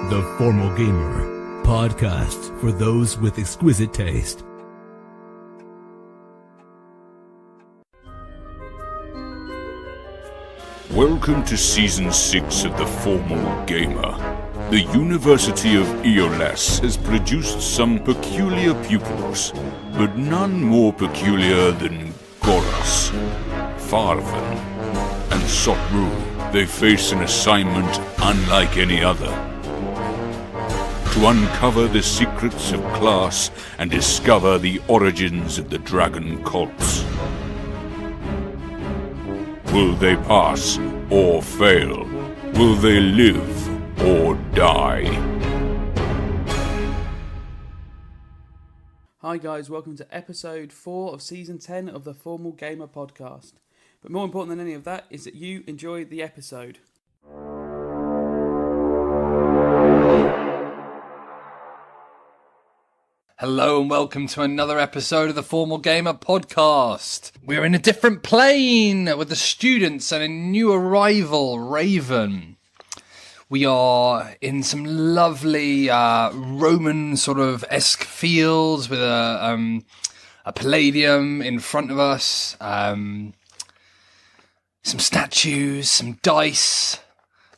The Formal Gamer, podcast for those with exquisite taste. Welcome to Season 6 of The Formal Gamer. The University of Eolus has produced some peculiar pupils, but none more peculiar than Gorrus, Farven and Sot Rue. They face an assignment unlike any other: to uncover the secrets of class and discover the origins of the dragon cults. Will they pass or fail? Will they live or die? Hi guys, welcome to episode 4 of season 10 of the Formal Gamer podcast. But more important than any of that is that you enjoy the episode. Hello and welcome to another episode of the Formal Gamer podcast. We're in a different plane with the students and a new arrival, Raven. We are in some lovely Roman sort of esque fields with a palladium in front of us, some statues, some dice.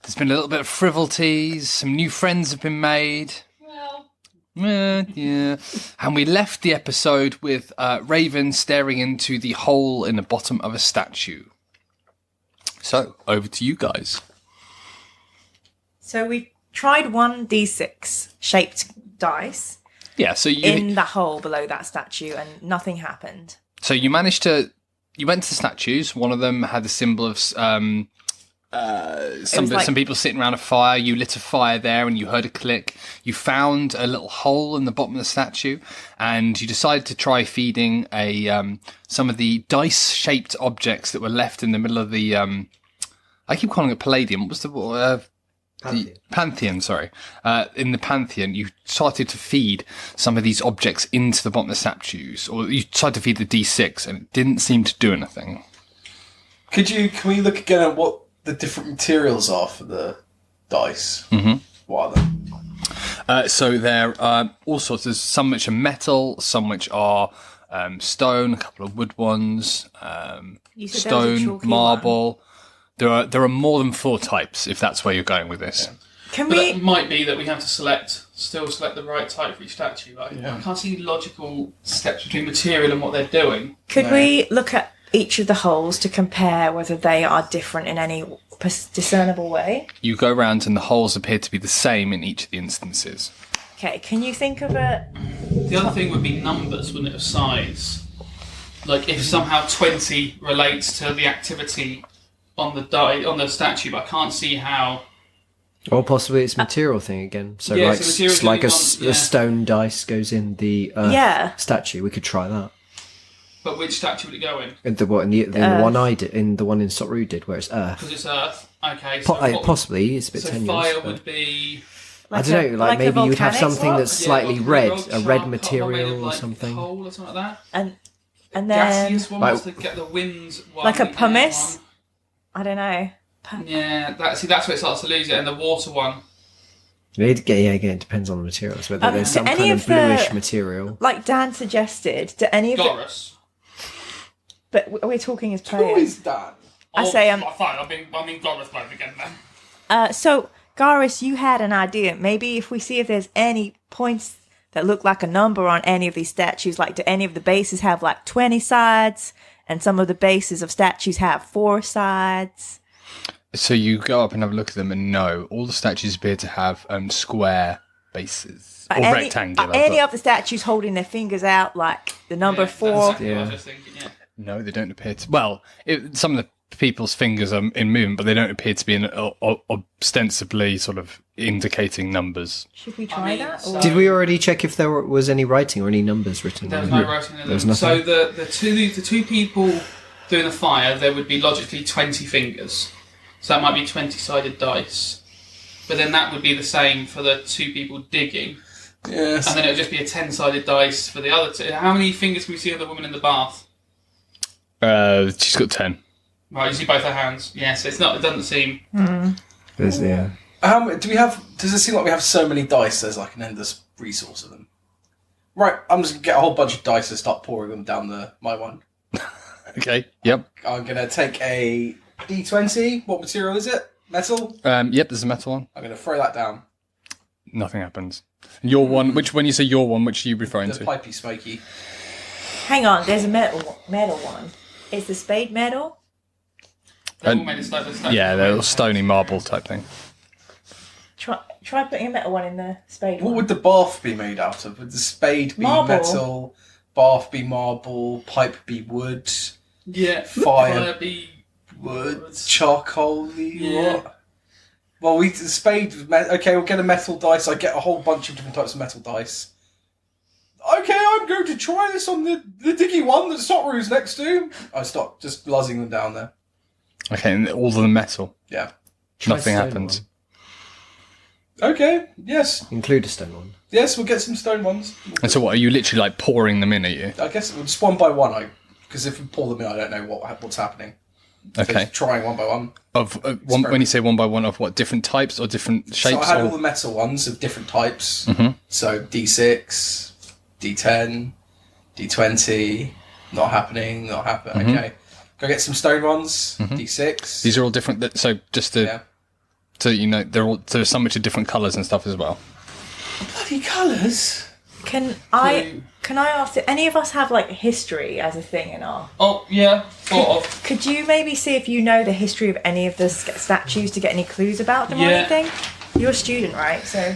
There's been a little bit of frivolities, some new friends have been made. Yeah. And we left the episode with Raven staring into the hole in the bottom of a statue. So, over to you guys. So we tried 1d6 shaped dice in the hole below that statue and nothing happened. So you managed to... You went to the statues. One of them had the symbol of... some people sitting around a fire. You lit a fire there and you heard a click. You found a little hole in the bottom of the statue and you decided to try feeding some of the dice-shaped objects that were left in the middle of the... I keep calling it Palladium. What was the... Pantheon, sorry. In the Pantheon, you started to feed some of these objects into the bottom of the statues, or you tried to feed the D6 and it didn't seem to do anything. Can we look again at what the different materials are for the dice? Mm-hmm. What are they? So there are all sorts. There's some which are metal, some which are stone, a couple of wood ones, stone, marble. One. There are more than 4 types, if that's where you're going with this. Yeah. It might be that we have to still select the right type for each statue. I can't see logical steps between material and what they're doing. Could we look at each of the holes to compare whether they are different in any discernible way? You go around and the holes appear to be the same in each of the instances. Okay, can you think of a... The other thing would be numbers, wouldn't it, of size? Like if somehow 20 relates to the activity on the statue, but I can't see how. Or possibly it's a material thing again. So like a stone dice goes in the statue. We could try that. But which statue would it go in? In the one I did, in the one in Sot Rue did, where it's earth. Because it's earth. Okay. So possibly it's a bit tenuous. So fire would be. I don't know. Like maybe you'd have something that's slightly red, a red material or something. Coal or something like that. And then gaseous one was to get the winds one. Like a pumice. I don't know. Yeah, that's where it starts to lose it, and the water one. Again, it depends on the materials. Whether there's some kind of bluish material. Like Dan suggested, do any of Gorrus. But we're talking as players. Who is Dan? I say fine. I mean Gorrus played again then. So Gorrus, you had an idea. Maybe if we see if there's any points that look like a number on any of these statues, like do any of the bases have like 20 sides? And some of the bases of statues have 4 sides. So you go up and have a look at them, and no, all the statues appear to have square bases or rectangular. Any of the statues holding their fingers out, like the number 4? That's exactly what I was just thinking. Yeah. No, they don't appear to. Well, some of the people's fingers are in movement, but they don't appear to be ostensibly sort of indicating numbers. Should we try that? Or? Did we already check if there was any writing or any numbers written? There was no writing in them. So the two people doing the fire, there would be logically 20 fingers. So that might be 20-sided dice. But then that would be the same for the 2 people digging. Yes. And then it would just be a 10-sided dice for the other 2. How many fingers can we see of the woman in the bath? She's got 10. Right, you see both her hands. Yes, it doesn't seem... There's, Do we have? Does it seem like we have so many dice? There's like an endless resource of them. Right, I'm just gonna get a whole bunch of dice and start pouring them down my one. Okay. Yep. I'm gonna take a D20. What material is it? Metal. Yep. There's a metal one. I'm gonna throw that down. Nothing happens. Your one. When you say your one, which are you referring The to? pipey smoky. Hang on, there's a metal one. Is the spade metal? They're all made of stone. Yeah, they're a stony marble type thing. Try putting a metal one in the spade What one. would the bath be made out of? Would the spade be Marble. metal? Bath be marble? Pipe be wood? Yeah. Fire be wood? Charcoal? Yeah. What? Well, the spade. Okay, we'll get a metal dice. I get a whole bunch of different types of metal dice. Okay, I'm going to try this on the diggy one that Sot Rue's next to. I stop just buzzing them down there. Okay, and all of the metal. Yeah. Nothing stone happens. Okay. Yes. Include a stone one. Yes, we'll get some stone ones. And so, what are you literally like pouring them in at you? I guess just one by one. Because if we pull them in, I don't know what's happening. So Okay. just trying one by one. When you say one by one, of what, different types or different shapes? So I had or... all the metal ones of different types. Mhm. So D6, D10, D20. Not happening. Okay. Go get some stone ones. D6. These are all different. So just to, Yeah. so you know, there's some which are different colours and stuff as well. Bloody colours. Can I ask? Do any of us have like history as a thing in our? Oh yeah, sort of. Could you maybe see if you know the history of any of the statues to get any clues about them or Yeah. anything? You're a student, right? So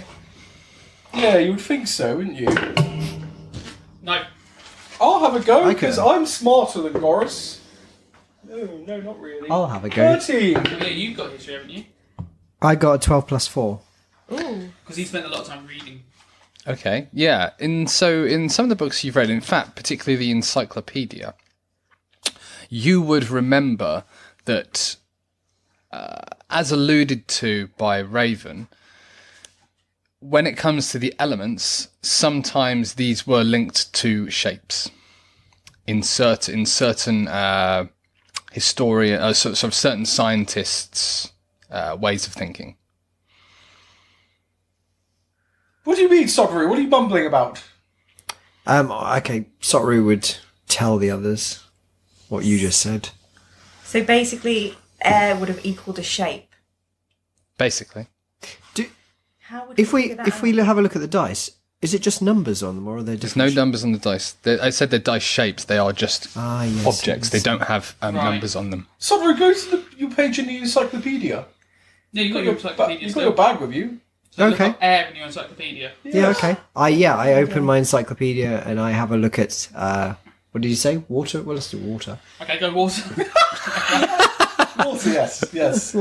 Yeah, you would think so, wouldn't you? No. I'll have a go I because could. I'm smarter than Gorrus. No, not really. I'll have a go. 13. Yeah, you've got history, haven't you? I got a 12 plus 4. ooh, Because he spent a lot of time reading. Okay, yeah. In some of the books you've read, in fact, particularly the encyclopedia, you would remember that, as alluded to by Raven, when it comes to the elements, sometimes these were linked to shapes. In certain sort of certain scientists' ways of thinking. What do you mean, Sot Rue? What are you mumbling about? Okay, Sot Rue would tell the others what you just said. so basically, air would have equaled a shape. Basically. How would If we figure that if we out? have a look at the dice, is it just numbers on them, or are there There's different? no numbers on the dice. I said they're dice shapes. They are just Yes, objects. yes. They don't have numbers on them. Sot Rue, go to your page in the encyclopedia. Yeah, you've got your encyclopedia You've got still. your bag with you. So look Okay. up air in your encyclopedia. Yeah, okay. I open my encyclopedia and I have a look at what did you say? Water? Well, let's do water. Okay, go water. Water, yes.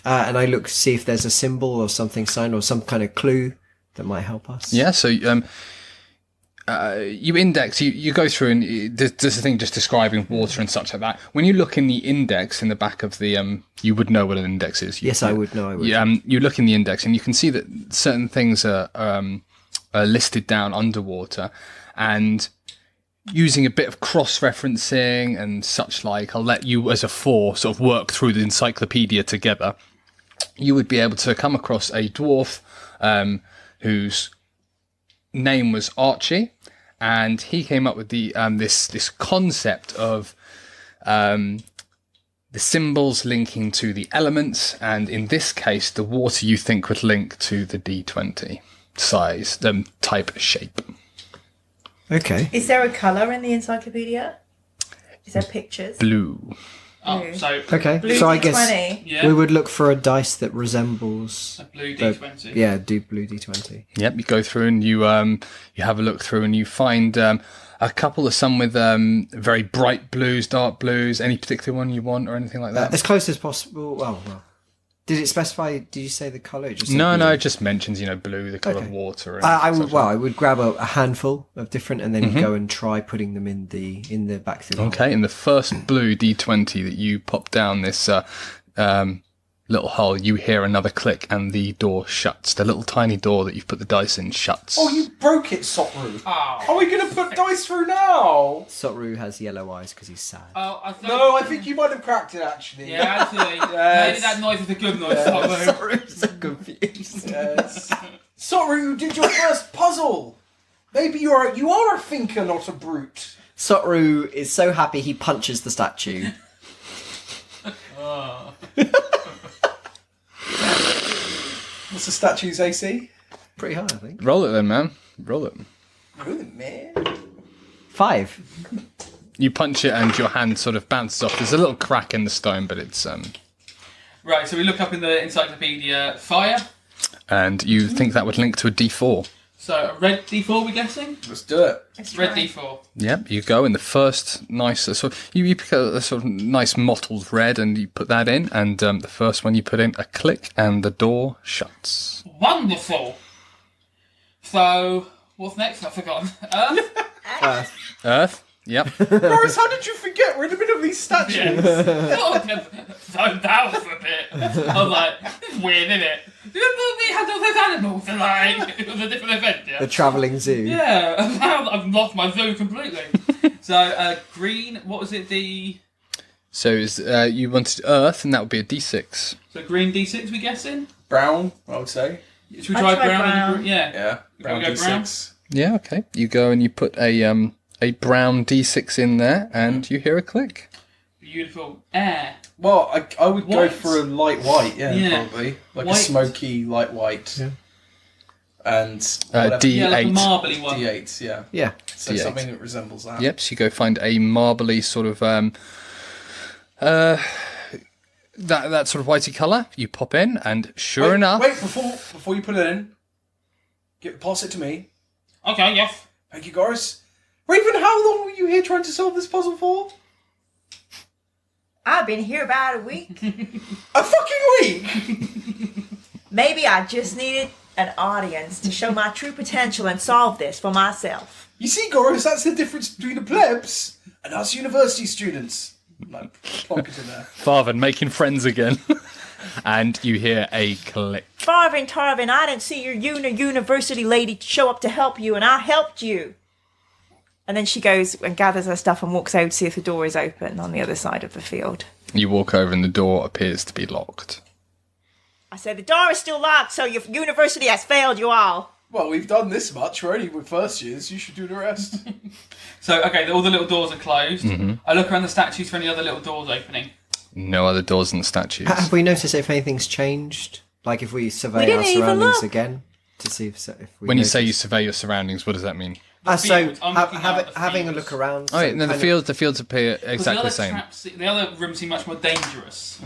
And I look to see if there's a symbol or something signed or some kind of clue that might help us. Yeah. So you index. You go through and there's a thing just describing water and such like that. When you look in the index in the back of the you would know what an index is. Yes, I would know. I would. You look in the index and you can see that certain things are listed down underwater, and using a bit of cross-referencing and such like, I'll let you as a four sort of work through the encyclopedia together. You would be able to come across a dwarf whose name was Archie, and he came up with the this concept of the symbols linking to the elements, and in this case, the water you think would link to the D20 size, type, shape. Okay. Is there a colour in the encyclopedia? Is there pictures? Blue. Oh, Blue. so Okay. Blue So I D20. guess yeah, we would look for a dice that resembles. a blue the- D20. Yeah, do blue D20. Yep, you go through and you have a look through and you find a couple of some with very bright blues, dark blues. Any particular one you want or anything like that? As close as possible. Well. Did it specify? Did you say the color? It just said No, blue. it just mentions blue, the color of Okay. water. And I would. such Well, like. I would grab a handful of different, and then go and try putting them in the back through. The hole. Okay, and the first blue D20 that you pop down this little hole, you hear another click and the door shuts. The little tiny door that you've put the dice in shuts. Oh, you broke it, Sot Rue. Oh. Are we going to put dice through now? Sot Rue has yellow eyes because he's sad. Oh, No, I think you might have cracked it, actually. Yeah, actually. Yes. Maybe that noise was a good noise. Yes. Sot Rue's so confused. Yes. Sot Rue, you did your first puzzle. Maybe you are a thinker, not a brute. Sot Rue is so happy he punches the statue. Oh. What's the statue's AC? Pretty high, I think. Roll it then, man. Roll it. Really, man? 5. You punch it and your hand sort of bounces off. There's a little crack in the stone, but it's... Right, so we look up in the encyclopedia fire. And you think that would link to a D4. So a red D4, we're guessing? Let's do it. Red D4. Yep, you go in the first nice you pick a sort of nice mottled red and you put that in, and the first one you put in, a click, and the door shuts. Wonderful! So, what's next? I've forgotten. Earth? Earth? Yep. Gorrus, how did you forget? We're in the middle of these statues. Zoned out for a bit. I was like, this is weird, isn't it? We had all those animals and like, it was a different event, yeah? The travelling zoo. Yeah, I've lost my zoo completely. So, green, what was it, So you wanted Earth, and that would be a D6. So green D6, we guessing? Brown, I would say. Should we try brown? brown. Yeah. Yeah, brown Can we go brown? D6. Yeah, okay. You go and you put a brown D6 in there, and you hear a click. Beautiful. Air. Well, I would go White. for a light white, Yeah. probably. Like White. a smoky light white. Yeah. And D8. Yeah, like a marbly one. D8, yeah. Yeah. So D8. something that resembles that. Yep, so you go find a marbly sort of that sort of whitey colour. You pop in, and sure enough, Wait, before you put it in, pass it to me. Okay, yes. Thank you, Gorrus. Raven, how long were you here trying to solve this puzzle for? I've been here about a week. A fucking week! Maybe I just needed an audience to show my true potential and solve this for myself. You see, Gorrus, that's the difference between the plebs and us university students. Like, plonk it in there. Farven making friends again. And you hear a click. Farven, Tarvin, I didn't see your university lady show up to help you, and I helped you. And then she goes and gathers her stuff and walks out to see if the door is open on the other side of the field. You walk over and the door appears to be locked. I said, the door is still locked, so your university has failed you all. Well, we've done this much. We're only with first years. You should do the rest. So, okay, all the little doors are closed. I look around the statues for any other little doors opening. No other doors in the statues. Have we noticed if anything's changed? Like if we survey didn't our even surroundings look. again? To see if we When you notice. say you survey your surroundings, what does that mean? The So fields. I'm looking out at the having a fields. look around. Oh, yeah, so no, kind the fields appear Because exactly the same. The other rooms seem much more dangerous.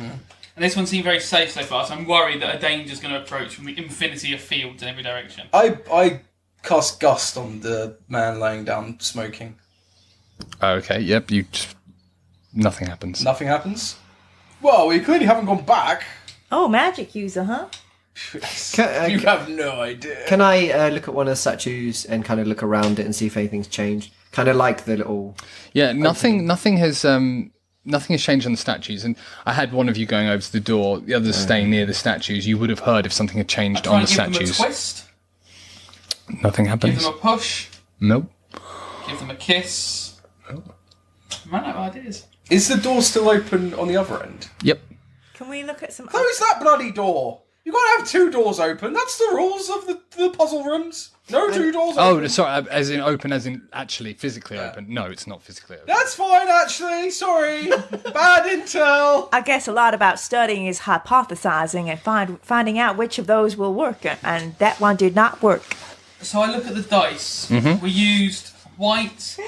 And this one seemed very safe so far, so I'm worried that a danger's going to approach from the infinity of fields in every direction. I cast Gust on the man laying down smoking. Okay, yep, nothing happens. Nothing happens. Well, we clearly haven't gone back. Oh, magic user, huh? You have no idea. Can I look at one of the statues and kind of look around it and see if anything's changed? Kind of like the little. Yeah, nothing has changed on the statues. And I had one of you going over to the door, the others staying near the statues. You would have heard if something had changed Try on and the give statues. them a twist, Nothing give happens. them a push, Nope. give them a kiss. I run out of ideas. Is the door still open on the other end? Yep. Can we look at some... Close that bloody door! You gotta have two doors open. That's the rules of the puzzle rooms. No two doors Oh, open. sorry, as in open, as in actually physically open. No, it's not physically open. That's fine, actually. Sorry. Bad intel. I guess a lot about studying is hypothesizing and finding out which of those will work, and that one did not work. So I look at the dice. We used white,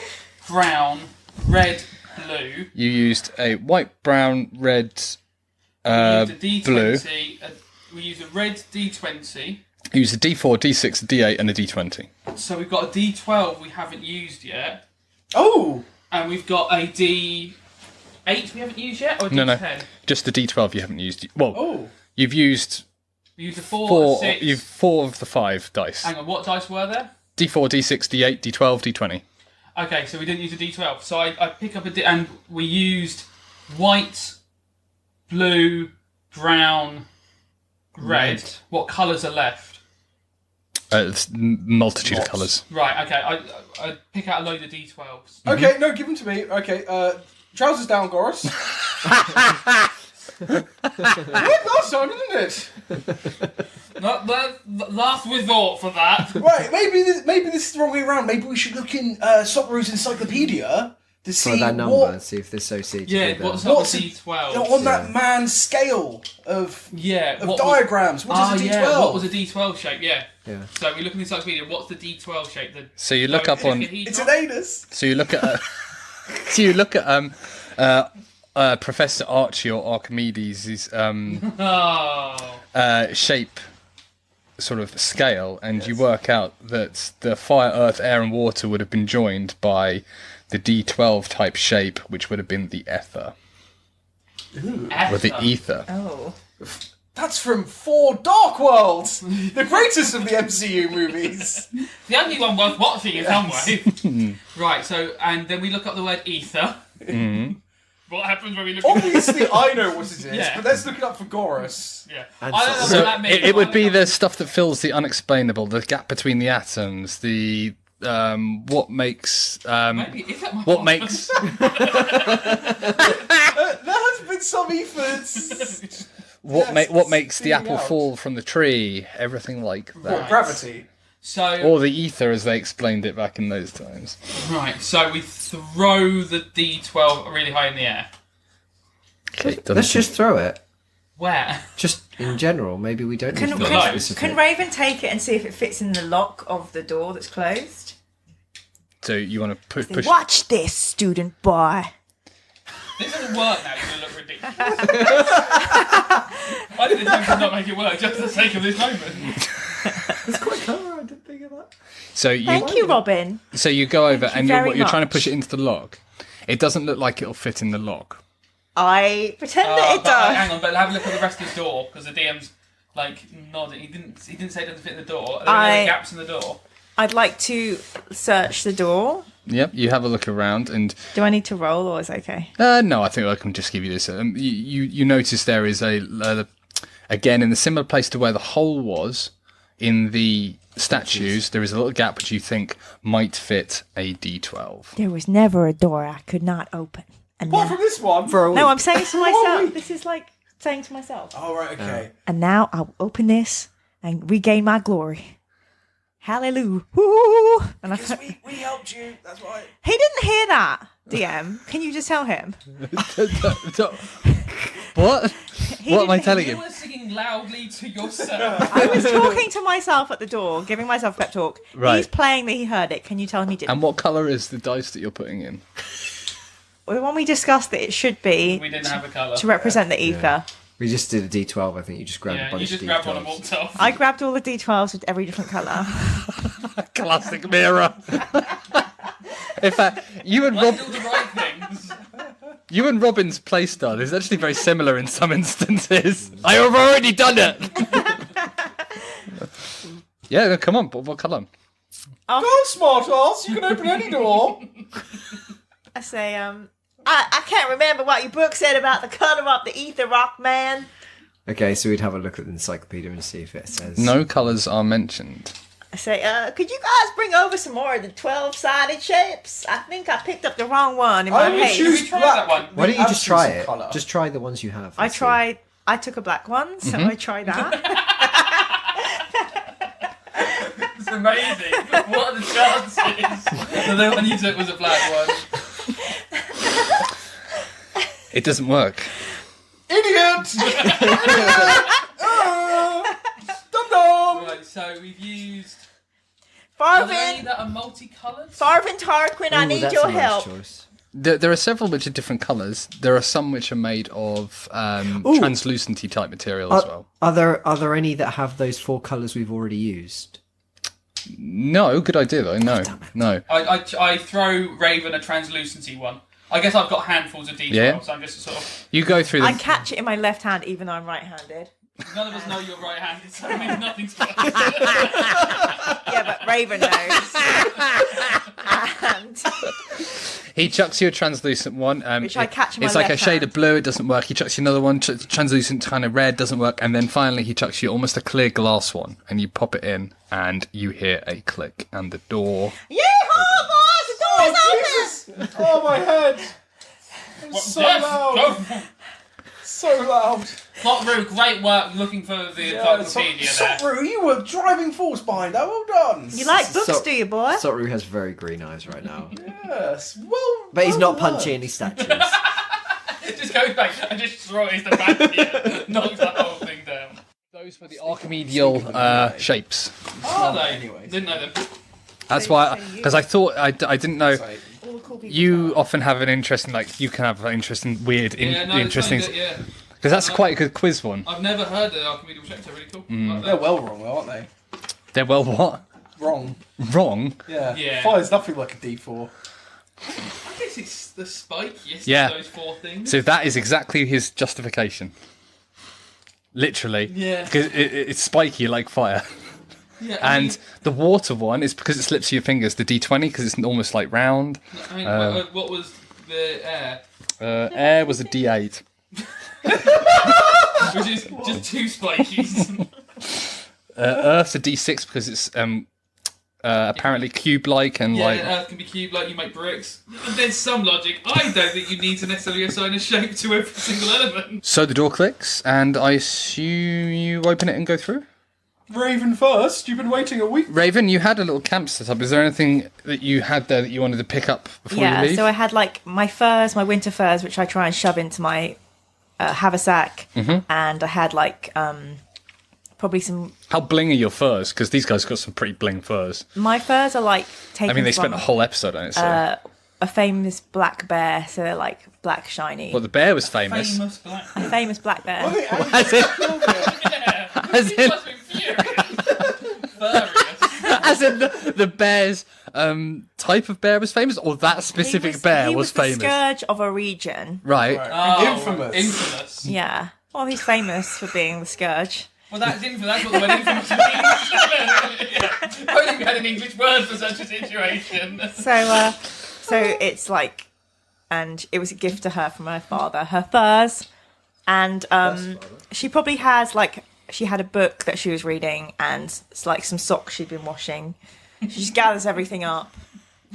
brown, red, blue. You used a white, brown, red, We used a D20. blue. We used a red D20. You used a D4, D6, a D8, and a D20. So we've got a D12 we haven't used yet. Oh. And we've got a D8 we haven't used yet? Or a D10? No. Just the D12 you haven't used. Well, Oh. you've used We used a 4, a 6. You've 4 of the 5 dice. Hang on, what dice were there? D4, D6, D8, D12, D20. Okay, so we didn't use a D12. So I pick up and we used white, blue, brown, red. What colours are left? It's multitude of colours. Right, okay. I pick out a load of D12s. Okay, no, give them to me. Okay, trousers down, Gorrus. Last time, didn't it? Not the last resort for that. Right, maybe this is the wrong way around. Maybe we should look in Sot Rue's encyclopedia to see For that number and see if they're associated with what's them. up with D12? on that man's scale of diagrams. What is a D12? Yeah, what was a D12 shape? Yeah. So we look in the encyclopedia. What's the D12 shape? So you look up on. It's an anus. So you look at. Professor Archie or Archimedes' shape sort of scale, and you work out that the fire, earth, air, and water would have been joined by the D12 type shape, which would have been the ether. Or the ether. Oh. That's from 4 Dark Worlds, the greatest of the MCU movies. The only one worth watching in some way. Right, so, and then we look up the word ether. Mm-hmm. What happens when we look Obviously, I know what it is, Yeah. but let's look it up for Gorrus. Yeah. And I don't know So what that means. it would be the stuff that fills the unexplainable, the gap between the atoms, the what makes Maybe, is that my what fault? makes There has been some efforts. what makes the seeing apple out. fall from the tree, everything like that. Gravity. So, Or the ether, as they explained it back in those times. right, so we throw the D12 really high in the air. Okay, Let's just throw it. Where? Just in general. Maybe we don't need to be can- specific. Can Raven take it and see if it fits in the lock of the door that's closed? So you want to push. Watch this, student boy. This doesn't work now, you're going to look ridiculous. I did this thing to not make it work, just for the sake of this moment. It's quite clever, I didn't think of that. So Thank you, Robin. So you go over and very you're trying to much. push it into the lock. It doesn't look like it'll fit in the lock. I pretend that it But, does. hang on, but have a look at the rest of the door, because the DM's like nodding. He didn't say it doesn't fit in the door. Are there any gaps in the door? I'd like to search the door. Yep, you have a look around and... Do I need to roll or is it okay? no, I think I can just give you this. You notice there is again, in the similar place to where the hole was, in the statues, there is a little gap which you think might fit a D12. There was never a door I could not open. And Apart now, from this one. no, I'm saying to myself. week. This is like saying to myself. Oh, right, okay. And now I'll open this and regain my glory. Hallelujah. Woo! And I, We helped you, that's right. he didn't hear that, DM. Can you just tell him? What? What am I telling You him? were singing loudly to yourself. I was talking to myself at the door, giving myself a pep talk. Right. He's playing that he heard it. Can you tell him he didn't? And what colour is the dice that you're putting in? Well, when we discussed that it should be We didn't have a colour. to represent the ether. We just did a D12. I think you just grabbed a Yeah, bunch you just of grabbed one and D12s. walked off. I grabbed all the D12s with every different colour. Classic mirror. In fact, you and I Rob, did all the right things. you and Robin's playstyle is actually very similar in some instances. I have already done it. Yeah, no, come on. What colour? Go on, smart ass, you can open any door. I say, I can't remember what your book said about the colour of the ether rock, man. Okay, so we'd have a look at the encyclopedia and see if it says... No colours are mentioned. I say, could you guys bring over some more of the 12-sided shapes? I think I picked up the wrong one in my I would haste. choose We tried black. that one. Why don't you just try Absence it? of colour. Just try the ones you have. I and see. tried. I took a black one, so I tried that. It's amazing. What are the chances? The one you took was a black one. It doesn't work. Idiot! Dum-dum! Right, so we've used... Are there any Farven, that are multicoloured? Tarquin, I Ooh, need that's your a nice help. choice. There are several which are different colours. There are some which are made of translucenty type material as well. Are there any that have those 4 colours we've already used? No, good idea though. No. I throw Raven a translucency one. I guess I've got handfuls of D12, Yeah. so I'm just sort of... You go through I them. catch it in my left hand, even though I'm right-handed. None of us know you're right-handed, so it means nothing to us. Yeah, but Raven knows. And He chucks you a translucent one. Which I catch in my It's like a left shade hand. of blue. It doesn't work. He chucks you another one, translucent kind of red, doesn't work. And then finally he chucks you almost a clear glass one. And you pop it in and you hear a click. And the door... Yeehaw, boys! The door is open! Jesus! Oh, my head! It's so loud! So loud. Sot Rue, great work looking for the encyclopedia there. Sot Rue, you were driving force behind that. Well done. You like books, do you, boy? Sot Rue has very green eyes right now. Yes. Well, But he's not done. punching any statues. It just goes back and just destroys the back here. Knocks the whole thing down. Those were the Archimedial shapes. Are they? Anyways. Didn't know them. That's why, because I thought, I didn't know... Sorry. All the cool people You die. often have an interest in, like, you can have an interest in weird, interesting... Yeah. Because that's quite a good quiz one. I've never heard the Archimedial shapes. They're really cool. Like They're that. well wrong, though, aren't they? They're well what? Wrong. Wrong? Yeah. Yeah. Fire's nothing like a D4. I guess it's the spikiest Yeah. of those four things. So that is exactly his justification. Literally. Yeah. Because it's spiky like fire. Yeah, I And the water one is because it slips through your fingers, the D20, because it's almost like round. mean, what was the air? Air was a D8. Which is just two spikies. Earth's a D6 because it's apparently cube-like and Yeah, like... Earth can be cube like you make bricks. There's some logic. I don't think you need to necessarily assign a shape to every single element. So the door clicks, and I assume you open it and go through? Raven first. You've been waiting a week. Raven, you had a little camp set up. Is there anything that you had there that you wanted to pick up before you leave? So I had like my furs, my winter furs, which I try and shove into my haversack, and I had like probably some. How bling are your furs? Because these guys got some pretty bling furs. My furs are like taken. I mean, they from spent a whole episode on it. So. a famous black bear, so they're like black shiny. Well, the bear was famous. Famous black. A famous black bear. As in, Yeah. as He in, must be furious. Furious. as in the bear's type of bear was famous, or that specific bear he was the famous. scourge of a region. Right. Oh, Infamous. Infamous. Yeah. Well, he's famous for being the scourge. Well, that's infamous. That's what the word infamous means. Yeah. I only had an English word for such a situation. So it's like, and it was a gift to her from her father. Her furs, and she probably has like she had a book that she was reading, and it's like some socks she'd been washing. She just gathers everything up.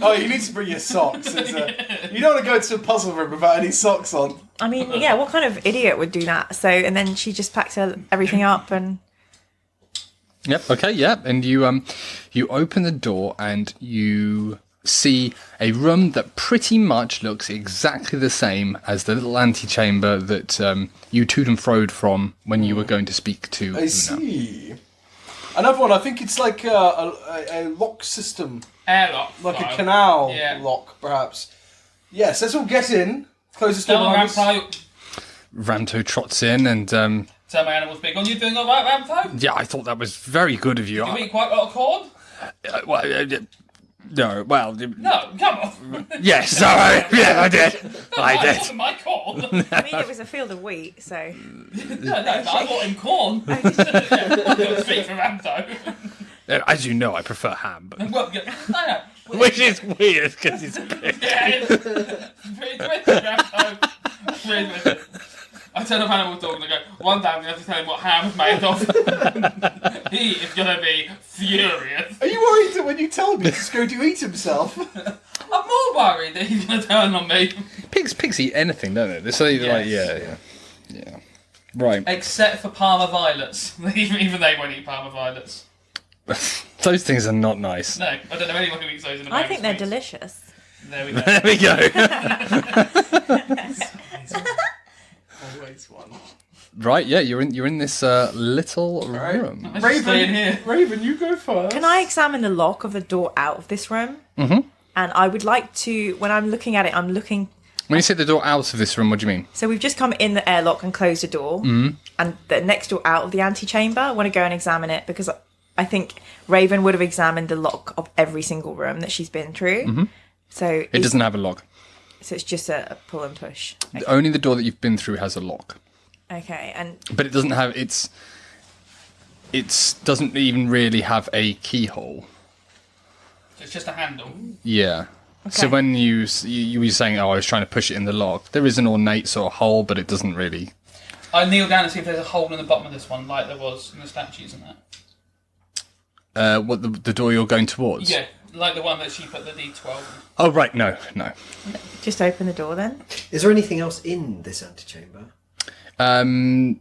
Oh, you need to bring your socks. You don't want to go to a puzzle room without any socks on. I mean, yeah, what kind of idiot would do that? So, and then she just packs everything up and. Yep. Okay. Yep. And you open the door and you see a room that pretty much looks exactly the same as the little antechamber that you toed and froed from when you were going to speak to. I see. Another one, I think it's like a lock system. Airlock. Like style. a canal Yeah. lock, perhaps. Yes, let's all get in. Close this door Tell behind us. Rampo. Ranto trots in and Tell my animals big on you doing all right, Rampo? yeah, I thought that was very good of you. You eat quite a lot of corn? No, well, No, come on. yes, sorry, yeah, I did. I did. Wasn't my corn. I mean, it was a field of wheat, so. No, I bought him corn. Yeah, I'm going to speak for Rampo. As you know, I prefer ham, but... Well, yeah, I know. Which is weird because it's big. Yeah, it's pretty twisted, Rampo. Really twisted. I turn up Animal Dog and I go, one day I'm going to have to tell him what ham's made of. He is going to be furious. Are you worried that when you tell him he's just going to eat himself? I'm more worried that he's going to turn on me. Pigs eat anything, don't they? They're so like, yeah. Right. Except for Parma violets. Even they won't eat Parma violets. Those things are not nice. No, I don't know anyone who eats those in the I think they're sweets. delicious. There we go. There we go. Always one. Right, yeah, you're in this little room. Let's just stay in here. Raven, you go first. Can I examine the lock of the door out of this room? Mm-hmm. And I would like to, when I'm looking at it, I'm looking. When you say the door out of this room, what do you mean? So we've just come in the airlock and closed the door. And the next door out of the antechamber, I want to go and examine it because I think Raven would have examined the lock of every single room that she's been through. So It doesn't have a lock. So it's just a pull and push. Okay. Only the door that you've been through has a lock. Okay, and But it doesn't have it doesn't even really have a keyhole. So it's just a handle. Yeah. So when you were saying, I was trying to push it in the lock, there is an ornate sort of hole, but it doesn't really... I kneel down and see if there's a hole in the bottom of this one, like there was in the statues and that. What, the door you're going towards? Yeah, like the one that she put the D12 in. Oh, right, no. Just open the door then. Is there anything else in this antechamber? In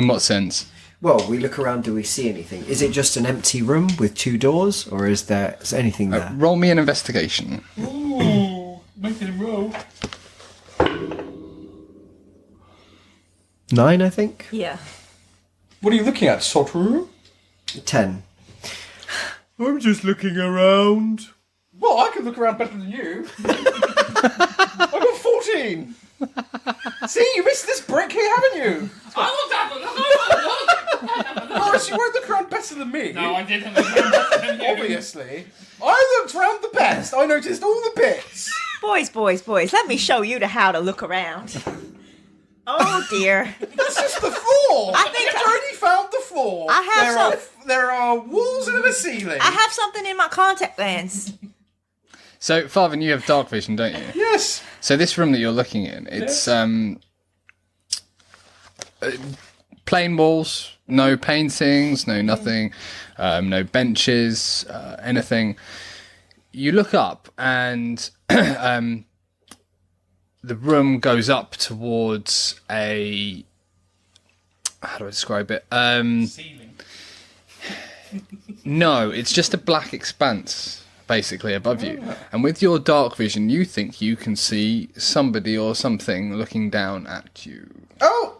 what sense? Well, we look around, do we see anything? Is it just an empty room with 2 doors, or is there anything there? Roll me an investigation. Ooh, making him roll. 9, I think? Yeah. What are you looking at, Sot Rue? 10. I'm just looking around. Well, I can look around better than you. I got 14. See, you missed this brick here, haven't you? I want to have a look. Gorrus, you won't look around better than me. No, I didn't look around better than you. Obviously. I looked round the best. I noticed all the bits. Boys, let me show you how to look around. Oh dear. That's just the floor. I think I've already found the floor. There are walls and a ceiling. I have something in my contact lens. So, Farven, you have dark vision, don't you? Yes. So this room that you're looking in, it's plain walls, no paintings, no nothing, no benches, anything. You look up and the room goes up towards a... How do I describe it? Ceiling. No, it's just a black expanse, basically, above you. And with your dark vision, you think you can see somebody or something looking down at you. Oh!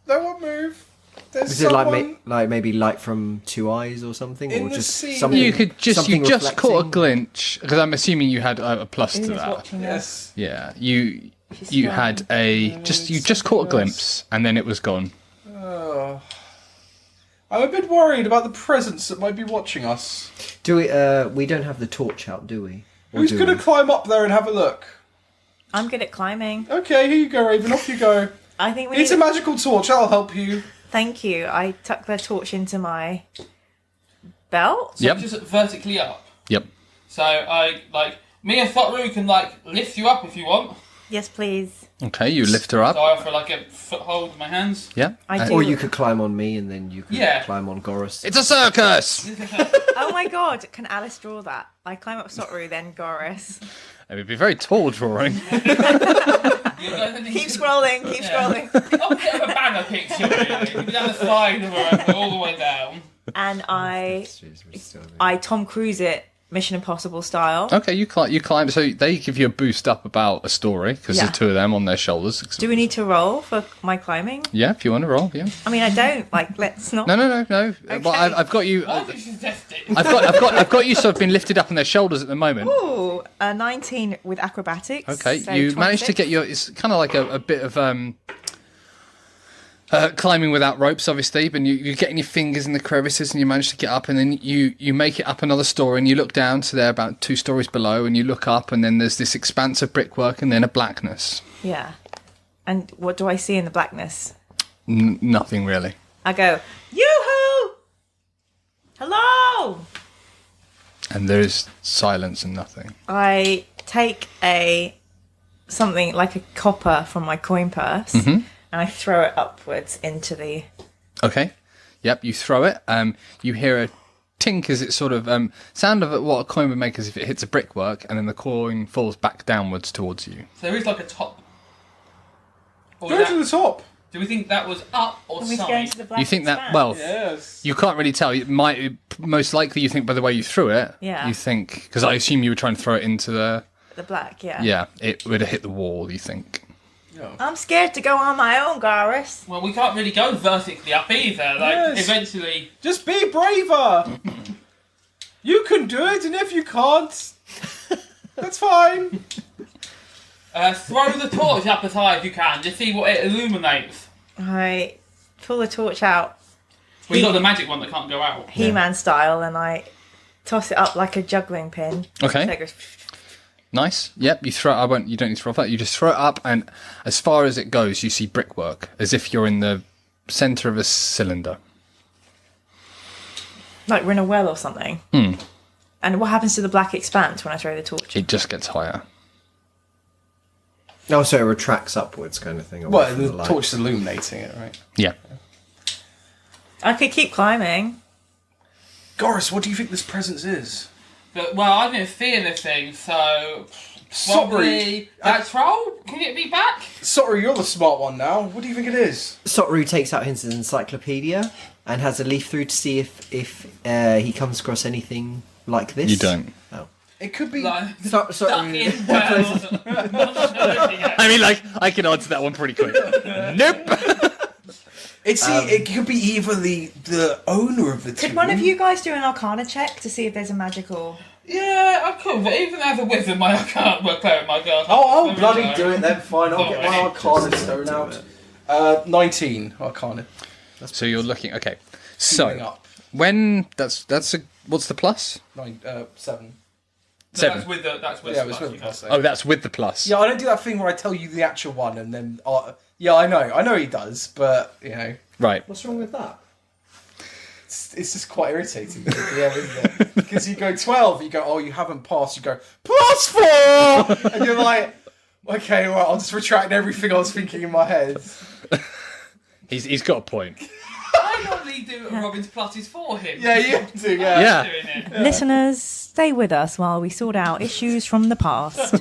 No one move. There's Is someone... it like maybe light from 2 eyes or something? In Or the just ceiling. something You just reflecting? caught a glimpse, because I'm assuming you had a plus to Who's that. watching us? Yes. Yeah, you had a just caught a glimpse, and then it was gone. Oh. I'm a bit worried about the presence that might be watching us. Do we don't have the torch out, do we? Or Who's do going to we? climb up there and have a look? I'm good at climbing. Okay, here you go, Raven. Off you go. I think we It's need a magical torch. That'll help you. Thank you. I tuck the torch into my belt. So Yep. just vertically up. Yep. So me and Sot Rue can lift you up if you want. Yes, please. Okay, you lift her So up. I offer a foothold with my hands. Yeah. I do. Or you could climb on me and then you could Yeah. climb on Gorrus. It's a circus. Oh my god, can Alice draw that? I climb up Sot Rue, then Gorrus. It would be very tall drawing. Keep scrolling, keep scrolling. Oh, a bit of a banner picture, really. You go down the side of her, all the way down. And I Tom Cruise it, Mission Impossible style. Okay, you climb. So they give you a boost up about a story because Yeah. there's 2 of them on their shoulders. Do we need to roll for my climbing? Yeah, if you want to roll. Yeah. I mean, I don't. Let's not. No. Well, Okay. I've got you. Why did you suggest it? I've got you sort of been lifted up on their shoulders at the moment. Ooh, 19 with acrobatics. Okay, so you managed to 26. get your. It's kind of like a bit of climbing without ropes, obviously, but you're getting your fingers in the crevices and you manage to get up, and then you make it up another story and you look down to there about 2 stories below, and you look up and then there's this expanse of brickwork and then a blackness. Yeah. And what do I see in the blackness? Nothing really. I go, yoo-hoo! Hello! And there is silence and nothing. I take something like a copper from my coin purse and I throw it upwards into the... Okay. Yep, you throw it. You hear a tink as it sort of... sound of what a coin would make as if it hits a brickwork, and then the coin falls back downwards towards you. So there is a top. Or Go to the top. do we think that was up or Can we go side? into the black You think that... expanse? Well, Yes. you can't really tell. Most likely you think by the way you threw it, Yeah. you think... Because I assume you were trying to throw it into the... The black, yeah. Yeah, it would have hit the wall, you think. I'm scared to go on my own, Gorrus. Well, we can't really go vertically up either. Yes. Eventually... Just be braver. You can do it, and if you can't, that's fine. Throw the torch up as high as you can. Just see what it illuminates. I pull the torch out, Well, you got the magic one that can't go out. He-Man style, and I toss it up like a juggling pin. Okay. So it goes... Nice. Yep, you throw it. You don't need to roll that. You just throw it up, and as far as it goes, you see brickwork, as if you're in the centre of a cylinder. Like we're in a well or something. And what happens to the black expanse when I throw the torch? It just gets higher. Oh, so it retracts upwards, kind of thing. Well, the torch is illuminating it, right? Yeah. I could keep climbing. Gorrus, what do you think this presence is? But, well, I didn't feel anything, so probably that troll. Can you get me back? Sot Rue, you're the smart one now. What do you think it is? Sot Rue takes out his encyclopedia and has a leaf through to see if he comes across anything like this. You don't. Oh. It could be. Like, Sot Rue. in well. I mean, like, I can answer that one pretty quick. Nope. It could be either the owner of the tomb. Could one of you guys do an Arcana check to see if there's a magical... Yeah, I could, but even as a wizard, I can't work out my god. Oh, I'll bloody do it then, fine. I'll get my Arcana stone out. 19 Arcana. So you're looking... Okay. So, Up. when... What's the plus? 7. Seven. That's with the Yeah, it was with the plus. Oh, that's with the plus. Yeah, I don't do that thing where I tell you the actual one and then... yeah, I know he does, but, you know... Right. What's wrong with that? It's just quite irritating, yeah, isn't it? Because you go 12, you go, oh, you haven't passed, you go, +4! And you're like, okay, well, I'll just retract everything I was thinking in my head. He's got a point. I normally do Robin's pluses for him. Yeah, you have to, yeah. Yeah. Doing it. Listeners, stay with us while we sort out issues from the past.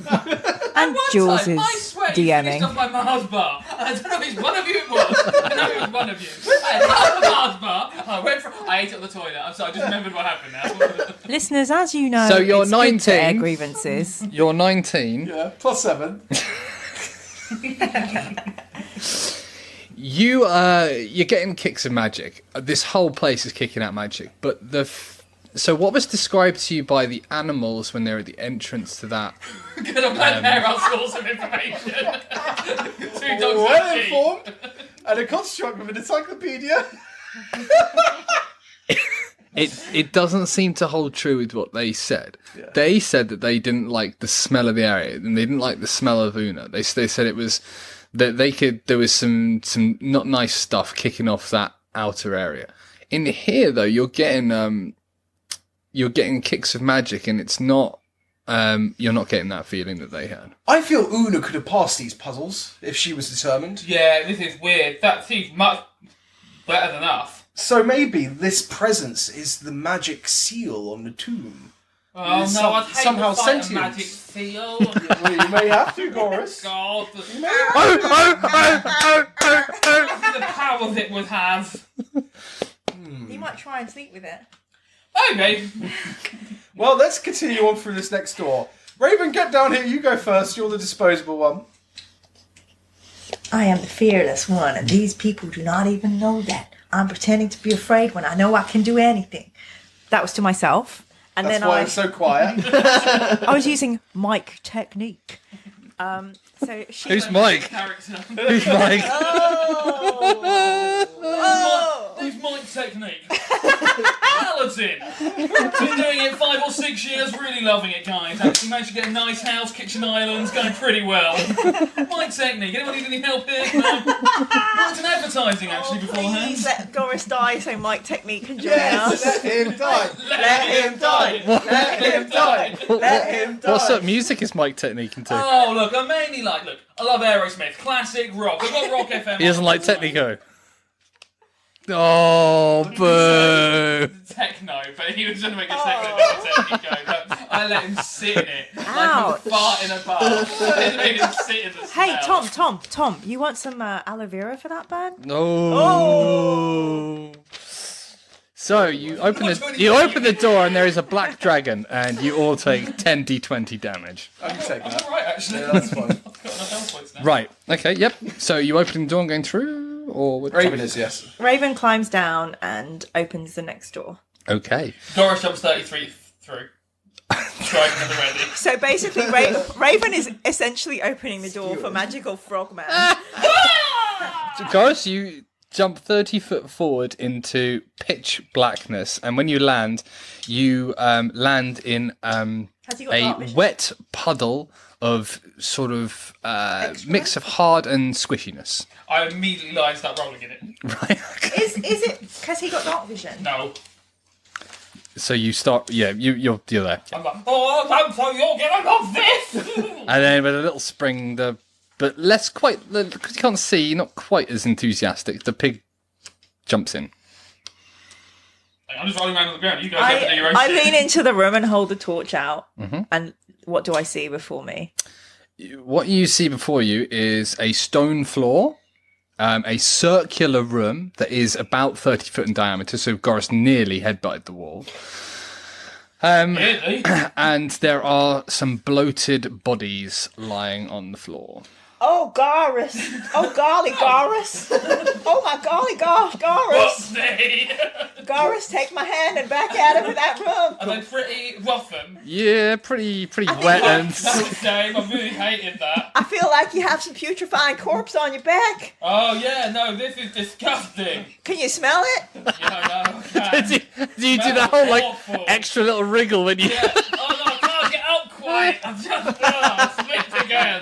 And Jules is my sweat DMing. finished off my Mars bar. I don't know if it's one of you it was. I know it was one of you. I had half a Mars bar. I ate it on the toilet. I'm sorry, I just remembered what happened now. Listeners, as you know, So you're it's good to air 19. grievances. You're 19. Yeah, +7. You're getting kicks of magic. This whole place is kicking out magic. But so what was described to you by the animals when they were at the entrance to that? Good, I'm glad they're our source of information. 2 dogs Well and informed, and a construct with an encyclopedia. It doesn't seem to hold true with what they said. Yeah. They said that they didn't like the smell of the area, and they didn't like the smell of Una. They said it was that there was some not nice stuff kicking off that outer area. In here, though, you're getting kicks of magic, and it's not. You're not getting that feeling that they had. I feel Una could have passed these puzzles if she was determined. Yeah, this is weird. That seems much better than us. So maybe this presence is the magic seal on the tomb. Oh no, I'd hate somehow to fight a sentient. magic seal. Well, you may have to, Gorrus. God, the powers it would have. You might try and sleep with it. Okay. Well, let's continue on through this next door. Raven, get down here. You go first. You're the disposable one. I am the fearless one, and these people do not even know that. I'm pretending to be afraid when I know I can do anything. That was to myself. And That's then why I'm so quiet. I was using mic technique. So she Who's Mike? Who's Mike? Who's Mike's technique? Paladin! Been doing it 5 or 6 years, really loving it, guys. Actually managed to get a nice house, kitchen islands, going pretty well. Mike's technique. Anyone need any help here? Worked in advertising, actually, beforehand. Please let Gorrus die so mic technique can join us. Let him die. Let him die. Let him die. Let him die. What sort of music is Mike Technique into? Oh, look, I mainly I love Aerosmith, classic rock. I've got Rock FM. He doesn't like Technico. Oh, boo! Techno, but he was going to make a techno, but I let him sit in it. Like he was fart in a bar. I made him sit in the Hey, smell. Tom, you want some aloe vera for that burn? No. Oh. So you open the door and there is a black dragon, and you all take 10d20 damage. I can take that. All right, actually. Yeah, that's fine. I've got enough health points now. Right. Okay. Yep. So you open the door and going through, or what? Raven is, yes. Raven climbs down and opens the next door. Okay. Gorrus jumps 33 through. Trying to the ready. So basically, Raven is essentially opening the door for magical frogman. So, Gorrus, you jump 30 foot forward into pitch blackness, and when you land land in a wet puddle of sort of mix of hard and squishiness. I immediately start rolling in it. Right. Is it because he got dark vision? No. So you start, you're there. I'm like, oh, I'm so you're getting off this! And then with a little spring, but less quite, because you can't see, you're not quite as enthusiastic, the pig jumps in. I'm just rolling around on the ground. You guys have to do your own I shit. lean into the room and hold the torch out. And what do I see before me? What you see before you is a stone floor, a circular room that is about 30 foot in diameter, so Gorrus nearly headbutted the wall. Really? And there are some bloated bodies lying on the floor. Oh, Gorrus. Oh, golly, Gorrus. Oh, my golly, gosh, Gorrus. Gorrus, take my hand and back out of that room. Are they pretty roughen? Yeah, pretty wet and... That was shame. I really hated that. I feel like you have some putrefying corpse on your back. Oh, yeah, no, this is disgusting. Can you smell it? Yeah, no, I can. do you do that whole, Awful. extra little wriggle when you... Yeah. Oh, no, I can't get out quite. I'm just slipped again.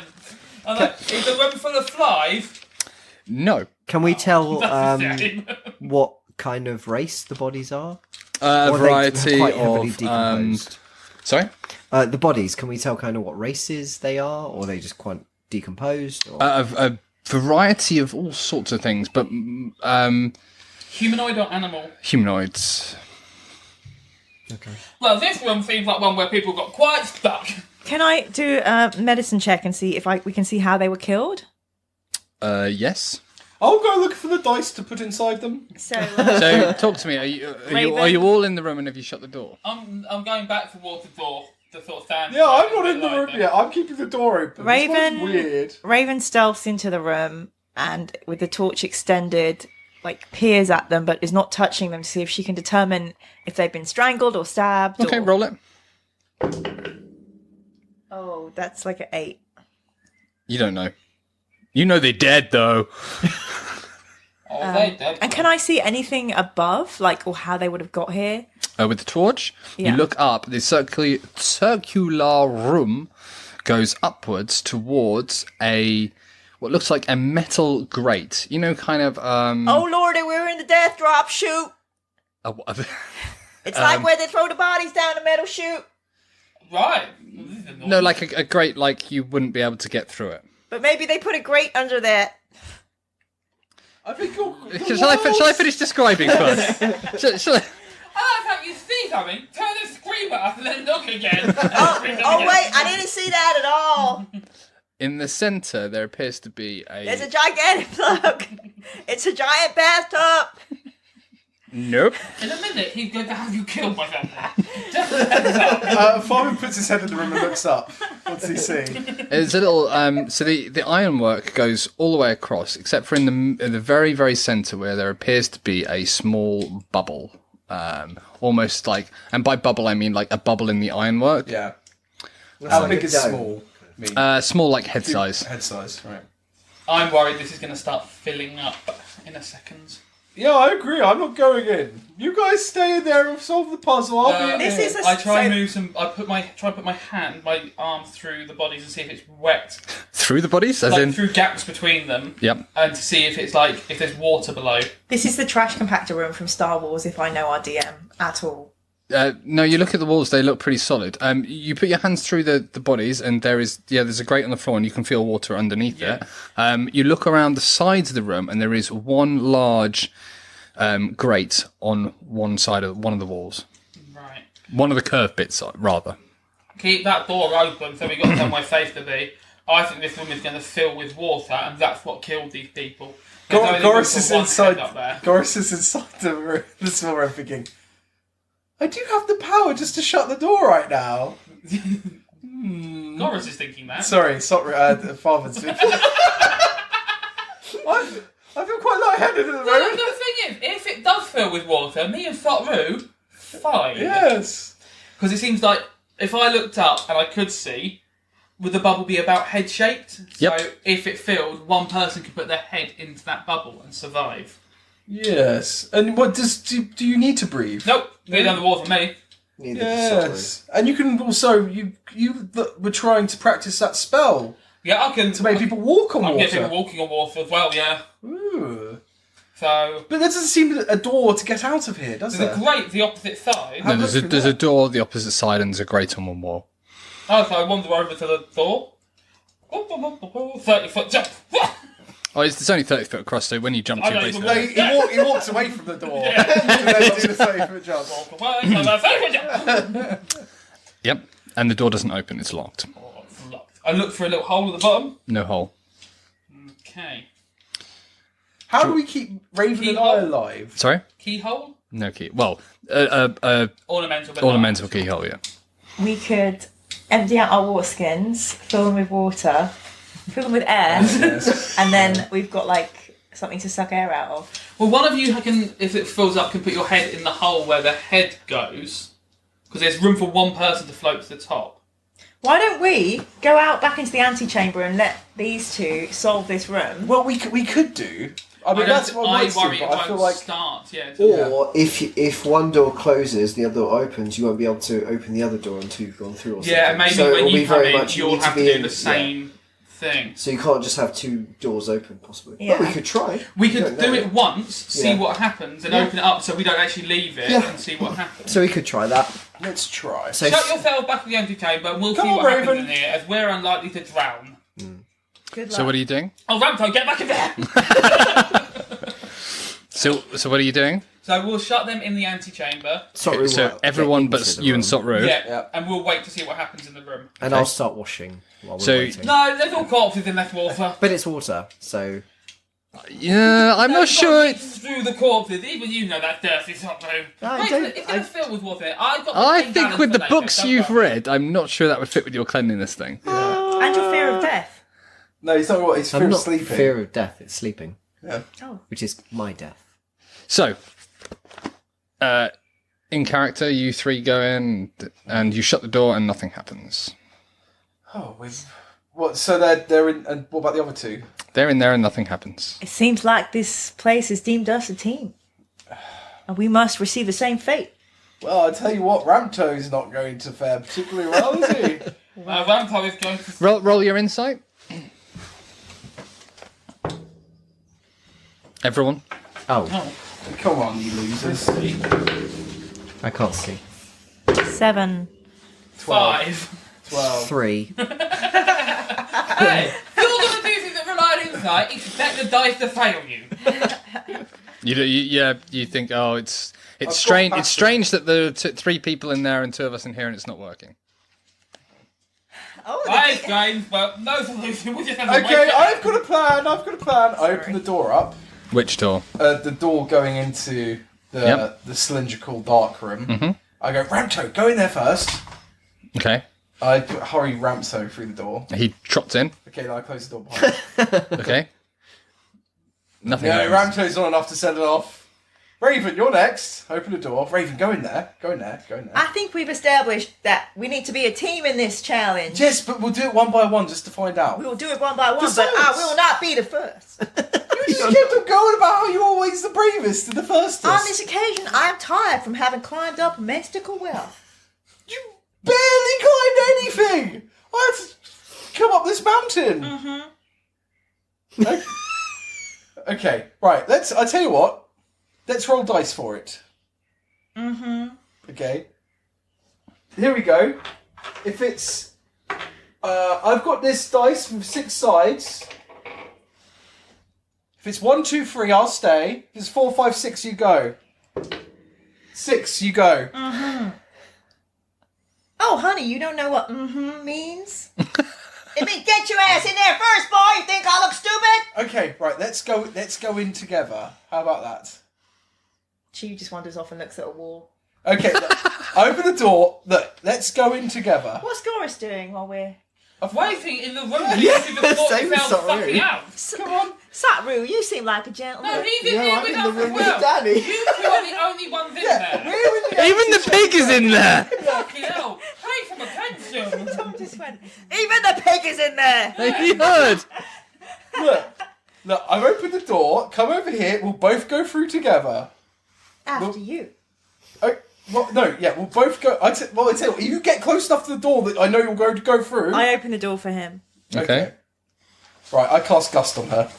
I'm like, is the room full of flies? No. Can we tell That's a shame. what kind of race the bodies are? A Or are they variety quite heavily of... decomposed? Sorry? The bodies, can we tell kind of what races they are? Or are they just quite decomposed? Or... A variety of all sorts of things, but Humanoid or animal? humanoids. Okay. Well, this room seems like one where people got quite stuck. Can I do a medicine check and see if we can see how they were killed? Yes. I'll go look for the dice to put inside them. So, So, talk to me. Are you all in the room and have you shut the door? I'm going back towards the door to sort of stand. Yeah, I'm not in the room yet. I'm keeping the door open. Raven- This one's weird. Raven stealths into the room and, with the torch extended, peers at them, but is not touching them to see if she can determine if they've been strangled or stabbed. Okay, or... roll it. Oh, that's like an 8. You don't know. You know they're dead, though. Oh, they dead. And can I see anything above, or how they would have got here? With the torch, Yeah. you look up. The circular room goes upwards towards what looks like a metal grate. You know, kind of... Oh, Lordy, we're in the death drop chute. It's like where they throw the bodies down the metal chute. Right. No, like a grate, like you wouldn't be able to get through it. But maybe they put a grate under that. I think you're... Shall I finish describing first? shall I... I like how you see something, turn and scream at us, and then look again. Oh, wait, I didn't see that at all. In the centre, there appears to be There's a gigantic plug. It's a giant bathtub. Nope. In a minute, he's going to have you killed by something. Just a heads up. Farven puts his head in the room and looks up. What's he see? There's a little. So the ironwork goes all the way across, except for in the very, very centre where there appears to be a small bubble. Almost like, and by bubble I mean like a bubble in the ironwork. Yeah. How big is small? Small, like head size. Head size, right. I'm worried this is going to start filling up in a second. Yeah, I agree. I'm not going in. You guys stay in there and solve the puzzle. I'll be in This here. is a I try and move some. I try and put my arm through the bodies and see if it's wet, Through the bodies, as in. through gaps between them. Yep. And to see if it's if there's water below. This is the trash compactor room from Star Wars, if I know our DM at all. No, you look at the walls; they look pretty solid. You put your hands through the bodies, and there's a grate on the floor, and you can feel water underneath it. You look around the sides of the room, and there is one large grate on one side of one of the walls. Right. One of the curved bits, rather. Keep that door open so we've got somewhere safe to be. I think this room is going to fill with water, and that's what killed these people. Gorrus is inside. Up there. Gorrus is inside the room. The small room, thinking, I do have the power just to shut the door right now. Gorrus is thinking that. Sorry, Farven's speaking. I feel quite lightheaded at the Well, moment. the thing is, if it does fill with water, me and Sot Rue, fine. Yes. Because it seems like if I looked up and I could see, would the bubble be about head shaped? Yep. So if it filled, one person could put their head into that bubble and survive. Yes. And what do you need to breathe? Nope, get down the wall for me. Neither does Yes. And you can also you were trying to practice that spell Yeah, I can. to make people walk on I can water. get people walking on water as well. Yeah. Ooh. So, but there doesn't seem a door to get out of here, does there? There's a grate the opposite side. No, there's a door the opposite side and there's a grate on one wall. Oh, so I wander over to the door. 30-foot jump. Oh, it's only 30 foot across, so when you jump to your base... No, he walks away from the door. And then do the 30-foot jump. Yep, and the door doesn't open, it's locked. Oh, it's locked. I look for a little hole at the bottom. No hole. Okay. How do we keep Raven and I alive? Sorry? Keyhole? No key. Well, Ornamental keyhole, yeah. We could empty out our water skins, fill them with water, fill them with air, and then we've got like something to suck air out of. Well, one of you can, if it fills up, can put your head in the hole where the head goes, because there's room for one person to float to the top. Why don't we go out back into the antechamber and let these two solve this room? Well, we could do. I mean, that's what I worry it I feel won't like start. Yeah. Or if one door closes, the other door opens, you won't be able to open the other door until you've gone through or something. Yeah, and maybe so when it'll you be come very in, much, you'll have to do the same thing. So you can't just have two doors open, possibly. Yeah. But we could try. We could do it once, see Yeah. what happens, and open it up so we don't actually leave it and see what happens. So we could try that. Let's try. So Shut yourself back in the empty chamber and we'll see what happens in here, as we're unlikely to drown. Good luck. So what are you doing? Oh, Ramto, get back in there! So what are you doing? So we'll shut them in the antechamber. So everyone but you and Sot Rue. Yeah, and we'll wait to see what happens in the room. And I'll start washing while we're So- waiting. No, there's all corpses in that water. But it's water, so... Yeah, I'm not sure. Through the corpses, even you know that dirty Sot Rue. It's going to fill with water. I think with the books you've read, I'm not sure that would fit with your cleanliness thing. And your fear of death. No, it's not what. It's fear I'm of not sleeping. fear of death, it's sleeping. Yeah. Oh. Which is my death. So, in character, you three go in and you shut the door and nothing happens. Oh, what? So they're in. And what about the other two? They're in there and nothing happens. It seems like this place has deemed us a team. And we must receive the same fate. Well, I tell you what, Ramto's not going to fare particularly well, is he? Ramto is going to... Roll your insight. Everyone. Oh, Come on, you losers. I can't see. 7. 5. 12. 3. Hey, you're going to do things that rely on insight, expect the dice to fail you. You think, oh, it's I've strange. got It's strange that the three people in there and two of us in here, and it's not working. Oh, Nice, James, but no solution. We'll just have to wait Okay, it I've got a plan. I open the door up. Which door? The door going into the cylindrical dark room. Mm-hmm. I go, Ramto, go in there first. Okay. I hurry Ramto through the door. He trots in. Okay, then I close the door behind him. Okay. Nothing. No, happens. Ramto's not enough to set it off. Raven, you're next. Open the door. Raven, go in there. Go in there. I think we've established that we need to be a team in this challenge. Yes, but we'll do it one by one just to find out. We will do it one by one, Besides- but I will not be the first. You just kept on going about how you're always the bravest and the firstest. On this occasion, I am tired from having climbed up mystical wealth. You barely climbed anything. I had to come up this mountain. Mm-hmm. Okay, right. I tell you what. Let's roll dice for it. Mm-hmm. Okay. Here we go. If it's... I've got this dice with 6 sides. If it's 1, 2, 3, I'll stay. If it's 4, 5, 6, you go. 6, you go. Mm-hmm. Oh, honey, you don't know what mm-hmm means? It means get your ass in there first, boy! You think I look stupid? Okay, right, let's go in together. How about that? She just wanders off and looks at a wall. Okay, look, open the door. Look, let's go in together. What's Gorrus doing while we're... Waiting in the room. Yeah, to sort same yourself Sot Rue. fucking out. Come on. Sot Rue, you seem like a gentleman. No, he's in Yeah, here I'm with in us the as room with well. Danny. You two are the only ones in there. We're in the Even the pig is in there. Fucking hell. Pay some attention. Someone just went, even the pig is in there! You heard. Look, I've opened the door. Come over here. We'll both go through together. After you. Oh, well, no, yeah, we'll both go. I tell you what, if you get close enough to the door that I know you're going to go through. I open the door for him. Okay. Right, I cast Gust on her.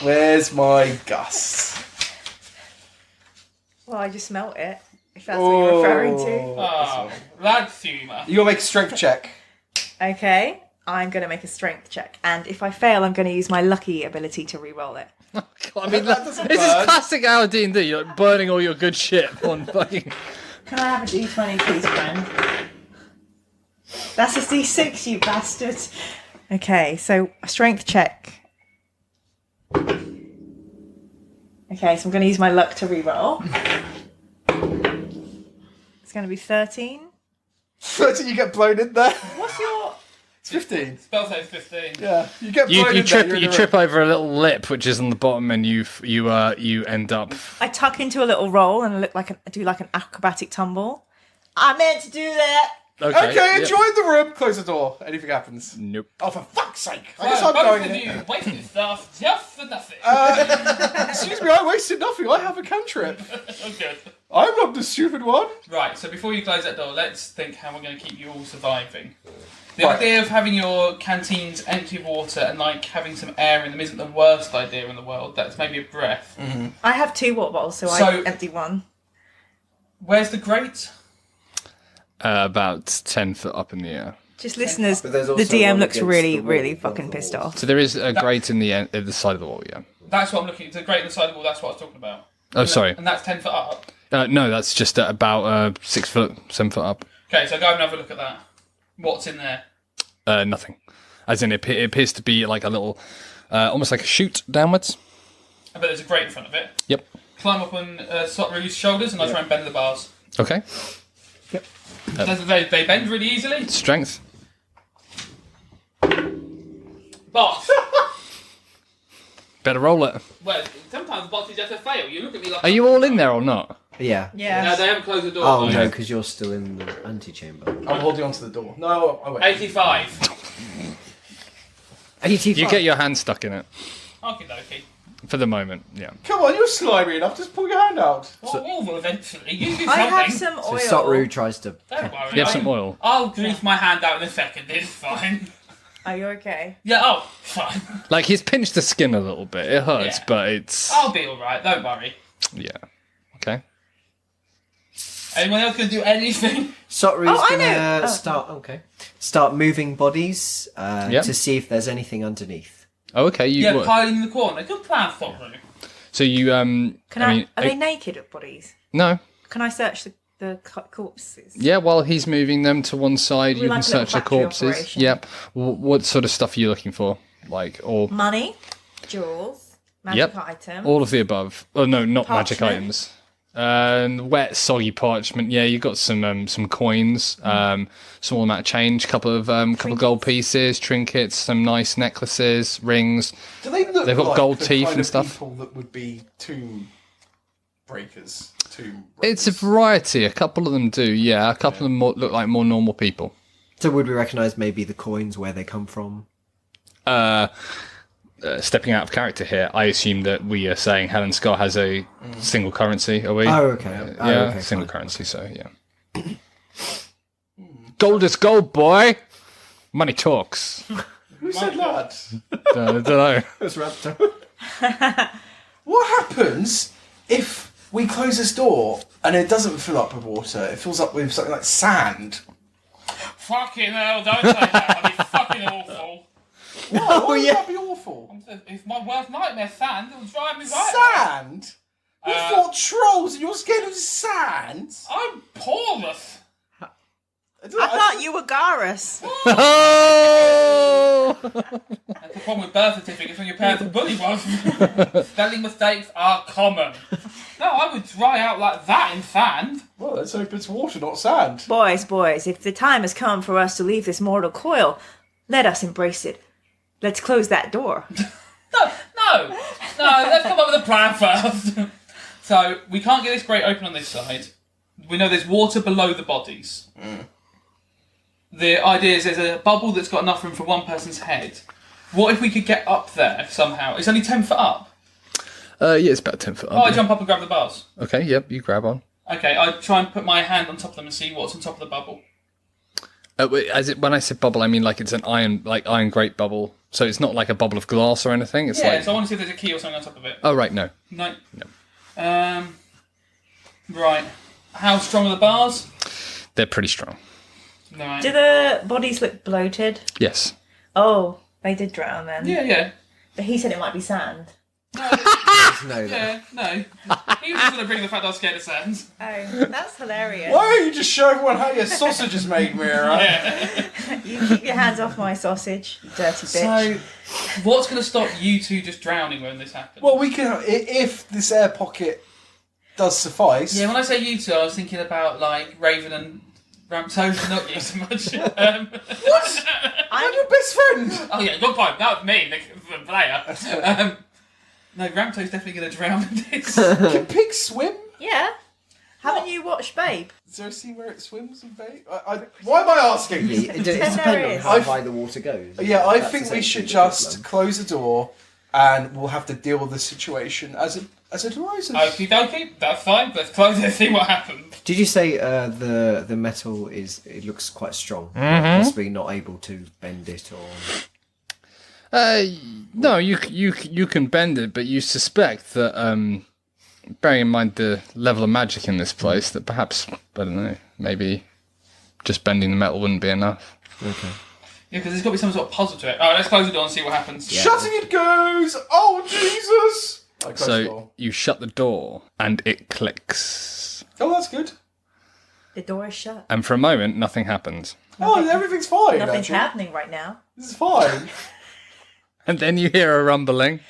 Where's my Gus? Well, I just smelt it, if that's what you're referring to. Oh, that's humour. You gotta make a strength check. Okay, I'm going to make a strength check. And if I fail, I'm going to use my lucky ability to re-roll it. I mean, this is classic our D&D. You're like burning all your good shit on fucking... Can I have a D20, please, friend? That's a D6, you bastard. Okay, so a strength check. Okay, so I'm going to use my luck to re-roll. It's going to be 13. 13, you get blown in there. What's your... It's 15. Spell save 15. Yeah, you get blown You in trip there. you trip over a little lip which is on the bottom, and you end up. I tuck into a little roll and do like an acrobatic tumble. I meant to do that. Okay, enjoy the room. Close the door. Anything happens. Nope. Oh, for fuck's sake. I So, guess I'm both going of in. you wasted stuff just for nothing. Excuse me, I wasted nothing. I have a cantrip. Okay. I'm not the stupid one. Right, so before you close that door, let's think how we're going to keep you all surviving. The Right. idea of having your canteens empty of water and like having some air in them isn't the worst idea in the world. That's maybe a breath. I have 2 water bottles, so I So- empty one. Where's the grate? About 10 foot up in the air. Just listeners, But there's the also DM one looks against really, the wall really above fucking the pissed walls. off. So there is a grate in the side of the wall. Yeah. That's what I'm looking at. The grate on the side of the wall, that's what I was talking about. Oh, sorry. And that's 10 foot up. No, that's just at about 6 foot, 7 foot up. Okay, so go and have a look at that. What's in there? Nothing. As in, it appears to be like a little, almost like a chute downwards. I bet there's a grate in front of it. Yep. Climb up on Sot Rue's shoulders and I'll try and bend the bars. Okay. They bend really easily. Strength. Boss! Better roll it. Well, sometimes bosses just fail. You look at me like... Are you all in there or not? Yeah. No, they haven't closed the door. Oh, though. no, because you're still in the antechamber. I'm holding onto the door. No, I wait. 85. 85. You get your hand stuck in it. Okie dokie. For the moment, yeah. Come on, you're slimy enough. Just pull your hand out. Well, will eventually. You do something. I have some So oil. Sot Rue tries to... Don't worry. You have some oil. I'll grease my hand out in a second. It's fine. Are you okay? Yeah, oh, fine. Like, he's pinched the skin a little bit. It hurts, Yeah. but it's... I'll be alright. Don't worry. Yeah. Okay. Anyone else can do anything? Sot Rue's I gonna know. start moving bodies Yep. to see if there's anything underneath. Oh, okay. You Yeah, what? piling in the corner. Good plan, Sot Rue. So you Can I? mean, Are they naked bodies? no. Can I search the corpses? Yeah, while he's moving them to one side, We you like can a little search the factory corpses. operation. Yep. What sort of stuff are you looking for? Like, or Money, jewels, magic Yep. items. all of the above? Oh no, not magic Parchment. items. Wet, soggy parchment. Yeah, you got some coins, small amount of change, couple of gold pieces, trinkets, some nice necklaces, rings. Do they look They've got like gold the teeth kind and of stuff. people that would be tomb breakers? It's a variety. A couple of them do. Yeah, a couple of them look like more normal people. So would we recognise maybe the coins, where they come from? Stepping out of character here, I assume that we are saying Helen Scott has a single currency, are we? Oh, okay. Oh, Yeah, okay, single fine. currency, so yeah. Gold is gold, boy! Money talks. Who said that? Don't know. That's Raptor. What happens if we close this door and it doesn't fill up with water? It fills up with something like sand. Fucking hell, don't say that. That'd be fucking awful. Why would that be awful? It's my worst nightmare, sand. It'll drive me right. Sand? We fought trolls and you're scared of sand? I'm porous. I thought you were Gorrus. Oh! That's the problem with birth certificates when your parents are bully ones. Spelling mistakes are common. No, I would dry out like that in sand. Well, let's hope it's water, not sand. Boys, if the time has come for us to leave this mortal coil, let us embrace it. Let's close that door. No, let's come up with a plan first. So, we can't get this grate open on this side. We know there's water below the bodies. The idea is there's a bubble that's got enough room for one person's head. What if we could get up there somehow? It's only 10 foot up. Yeah, it's about 10 foot up. Oh, I jump up and grab the bars. Okay, yep, you grab on. Okay, I try and put my hand on top of them and see what's on top of the bubble. When I said bubble, I mean like it's an iron grate bubble. So it's not like a bubble of glass or anything. It's so I want to see if there's a key or something on top of it. Oh, right, no. No. Right. How strong are the bars? They're pretty strong. Right. Do the bodies look bloated? Yes. Oh, they did drown then. Yeah. But he said it might be sand. No. Yeah, no. He was just going to bring the fact I was scared of sand. Oh, that's hilarious. Why don't you just show everyone how your sausage is made, Mira? Yeah. You keep your hands off my sausage, you dirty bitch. So, what's going to stop you two just drowning when this happens? Well, we can, if this air pocket does suffice. Yeah, when I say you two, I was thinking about like Raven and Ramptoad, not you so much. What? I'm your best friend. Oh yeah, good point. That was me, the player. No, Ramptoad's definitely going to drown in this. Can pigs swim? Yeah. Haven't you watched Babe? Is there a scene where it swims in Babe? Why am I asking? It depends on how high the water goes. Yeah, I think we should just close the door and we'll have to deal with the situation as it arises. Okie dokie, that's fine. Let's close it and see what happens. Did you say the metal it looks quite strong? Possibly not able to bend it or... No, you can bend it, but you suspect that, bearing in mind the level of magic in this place, that perhaps, I don't know, maybe just bending the metal wouldn't be enough. Okay. Yeah, because there's got to be some sort of puzzle to it. Alright, let's close the door and see what happens. Yeah. Shutting it goes! Oh, Jesus! So you shut the door, and it clicks. Oh, that's good. The door is shut. And for a moment, nothing happens. Oh, everything's fine, Nothing's actually. happening right now. This is fine. And then you hear a rumbling.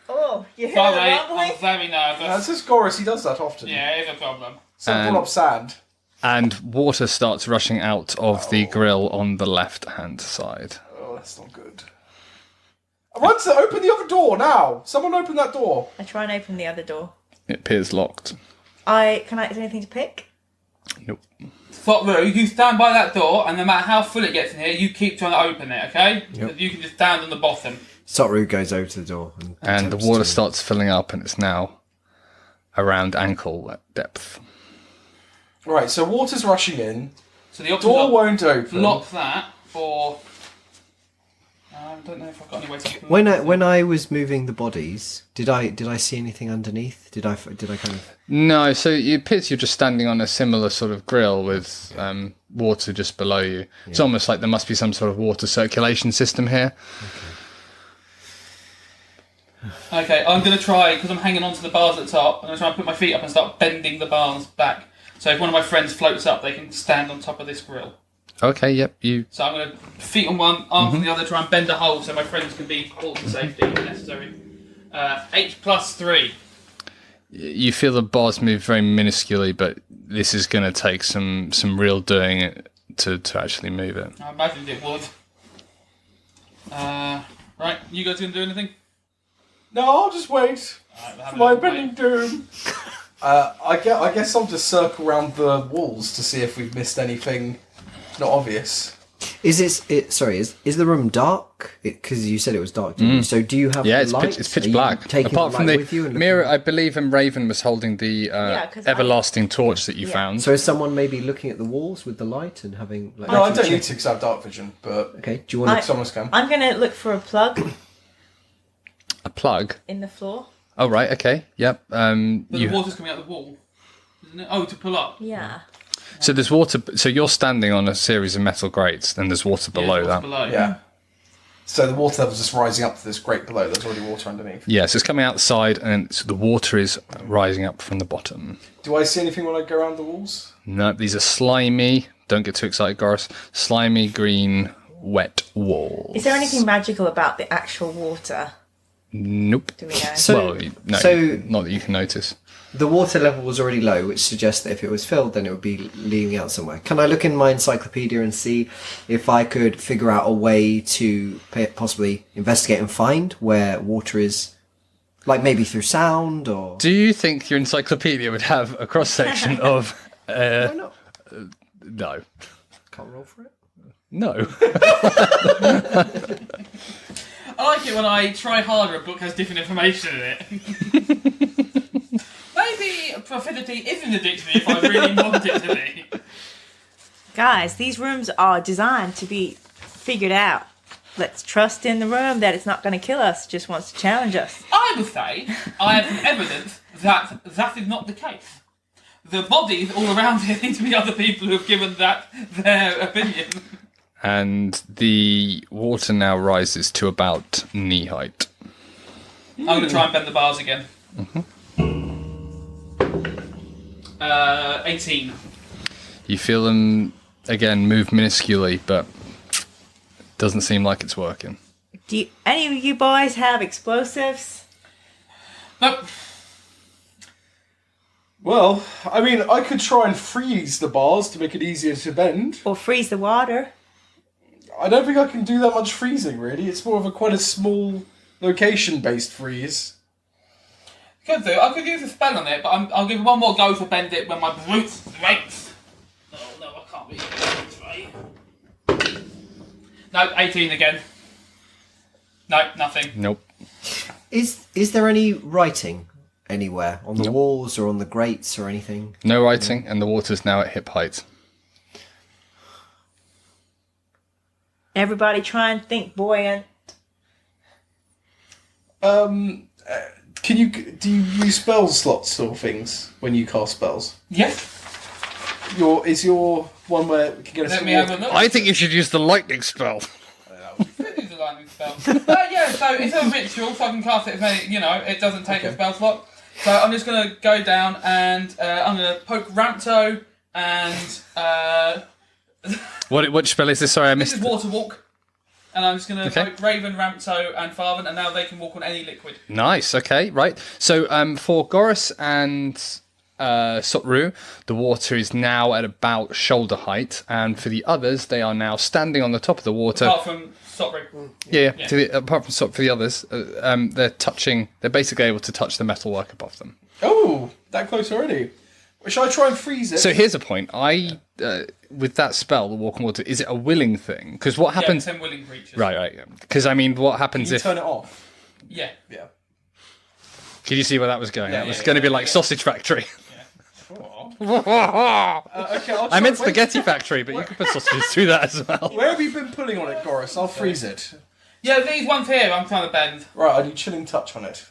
Oh, you hear By the the way, rumbling? I'm very nervous. That's just Gorrus, he does that often. Yeah, it's a problem. Someone pull up sand. And water starts rushing out of the grill on the left-hand side. Oh, that's not good. Run to open the other door now! Someone open that door. I try and open the other door. It appears locked. Is there anything to pick? Nope. Sot Rue, you stand by that door, and no matter how full it gets in here, you keep trying to open it, okay? Yep. You can just stand on the bottom. Sot Rue goes over to the door. And the water starts filling up, and it's now around ankle depth. Right, so water's rushing in. So the Door won't open. Lock that for... I don't know if I've got any way to... When I was moving the bodies, did I see anything underneath? Did I kind of... No, so it appears you're just standing on a similar sort of grill with water just below you. Yeah. It's almost like there must be some sort of water circulation system here. Okay, I'm going to try, because I'm hanging onto the bars at the top, I'm going to try and put my feet up and start bending the bars back. So if one of my friends floats up, they can stand on top of this grill. Okay, yep, So I'm going to feet on one, arms on the other, try and bend a hole so my friends can be brought to safety if necessary. 8+3. You feel the bars move very minusculely, but this is going to take some real doing to actually move it. I imagined it would. Right, you guys going to do anything? No, I'll just wait for my bending doom. I guess I'll just circle around the walls to see if we've missed anything not obvious. Is the room dark? Because you said it was dark. Didn't you? So do you have lights? It's pitch black. Apart from the mirror, I believe, and Raven was holding the everlasting torch that you found. So is someone maybe looking at the walls with the light and having... Like, No, I don't need to because I have dark vision, but... Okay, do you want to... Someone's come. I'm going to look for a plug. A plug? In the floor. Oh, right, okay, yep. But the water's coming out the wall, isn't it? Oh, to pull up. Yeah. So there's water. So you're standing on a series of metal grates, then there's water below that. Yeah. So the water level's just rising up to this grate below. There's already water underneath. Yes, it's coming out the side, and the water is rising up from the bottom. Do I see anything when I go around the walls? No, these are slimy. Don't get too excited, Gorrus. Slimy green, wet walls. Is there anything magical about the actual water? Nope. Do we know? Not that you can notice. The water level was already low, which suggests that if it was filled, then it would be leading out somewhere. Can I look in my encyclopedia and see if I could figure out a way to possibly investigate and find where water is, like maybe through sound or... Do you think your encyclopedia would have a cross-section of... Why not? No. Can't roll for it? No. I like it when I try harder, a book has different information in it. Maybe profidity is in the dictionary if I really want it to be. Guys, these rooms are designed to be figured out. Let's trust in the room that it's not going to kill us, just wants to challenge us. I would say I have some evidence that that is not the case. The bodies all around here seem to be other people who have given that their opinion. And the water now rises to about knee height. I'm going to try and bend the bars again. 18. You feel them, again, move minusculely, but doesn't seem like it's working. Do any of you boys have explosives? Nope. Well, I mean, I could try and freeze the bars to make it easier to bend. Or freeze the water? I don't think I can do that much freezing, really. It's more of quite a small location-based freeze. Could do. I could use a spell on it, but I'll give it one more go to bend it when my brute strength. No, I can't be. Right. No, 18 again. No, nothing. Nope. Is there any writing anywhere on the walls or on the grates or anything? No writing, and the water's now at hip height. Everybody try and think buoyant. Do you use spell slots or things when you cast spells? Yes. Is your one where we can get a Let me have a look. I think you should use the lightning spell. It is a lightning spell. Yeah, so it's a ritual, so I can cast it as many, it doesn't take a spell slot. So I'm just going to go down and I'm going to poke Rampto and... Which spell is this? Sorry, I This missed is Water Walk. And I'm just going to Okay. poke Raven, Rampto and Farven, and now they can walk on any liquid. Nice, okay, right. So for Gorrus and Sot Rue, the water is now at about shoulder height, and for the others, they are now standing on the top of the water. Apart from Sot Rue. Yeah. Apart from Sot, for the others, they're basically able to touch the metalwork above them. Oh, that close already. Shall I try and freeze it? So here's a point. With that spell, the walk on water, is it a willing thing? Because what happens... Yeah, 10 willing creatures. Right. Because, I mean, what Can happens you if... turn it off? Yeah. Yeah. Can you see where that was going? Yeah, That was yeah, going to be yeah, like yeah. Sausage Factory. Okay, I'll I meant try- Spaghetti Factory, but you can put sausages through that as well. Where have you been pulling on it, Gorrus? I'll freeze it. Yeah, these ones here I'm trying to bend. Right, I do chilling touch on it.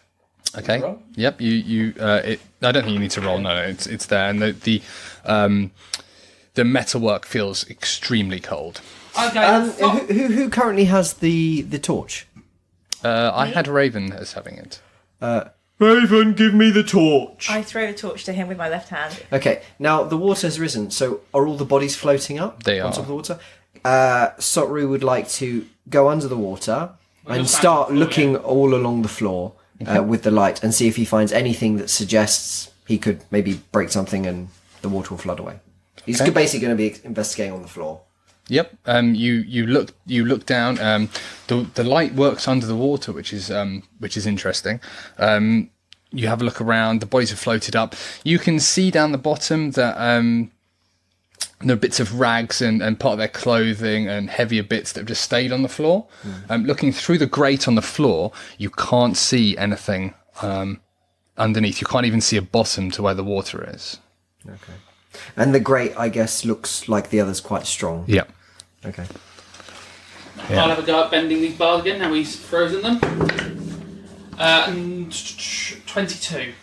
Okay. Roll? Yep. I don't think you need to roll. No, it's there, and the metalwork feels extremely cold. Okay. Who currently has the torch? I had Raven as having it. Raven, give me the torch. I throw the torch to him with my left hand. Okay, now the water has risen, so are all the bodies floating up They on are. top of the water? Sot Rue would like to go under the water and just start stand on the floor, looking all along the floor with the light and see if he finds anything that suggests he could maybe break something and the water will flood away. He's Okay. basically going to be investigating on the floor. Yep. You look down. The light works under the water, which is interesting. You have a look around. The bodies have floated up. You can see down the bottom that there are bits of rags and part of their clothing and heavier bits that have just stayed on the floor. Looking through the grate on the floor, you can't see anything underneath. You can't even see a bottom to where the water is. Okay. And the grate, I guess, looks like the others quite strong. Yeah. Okay. Yeah. I'll have a go at bending these bars again. Now he's frozen them. And 22.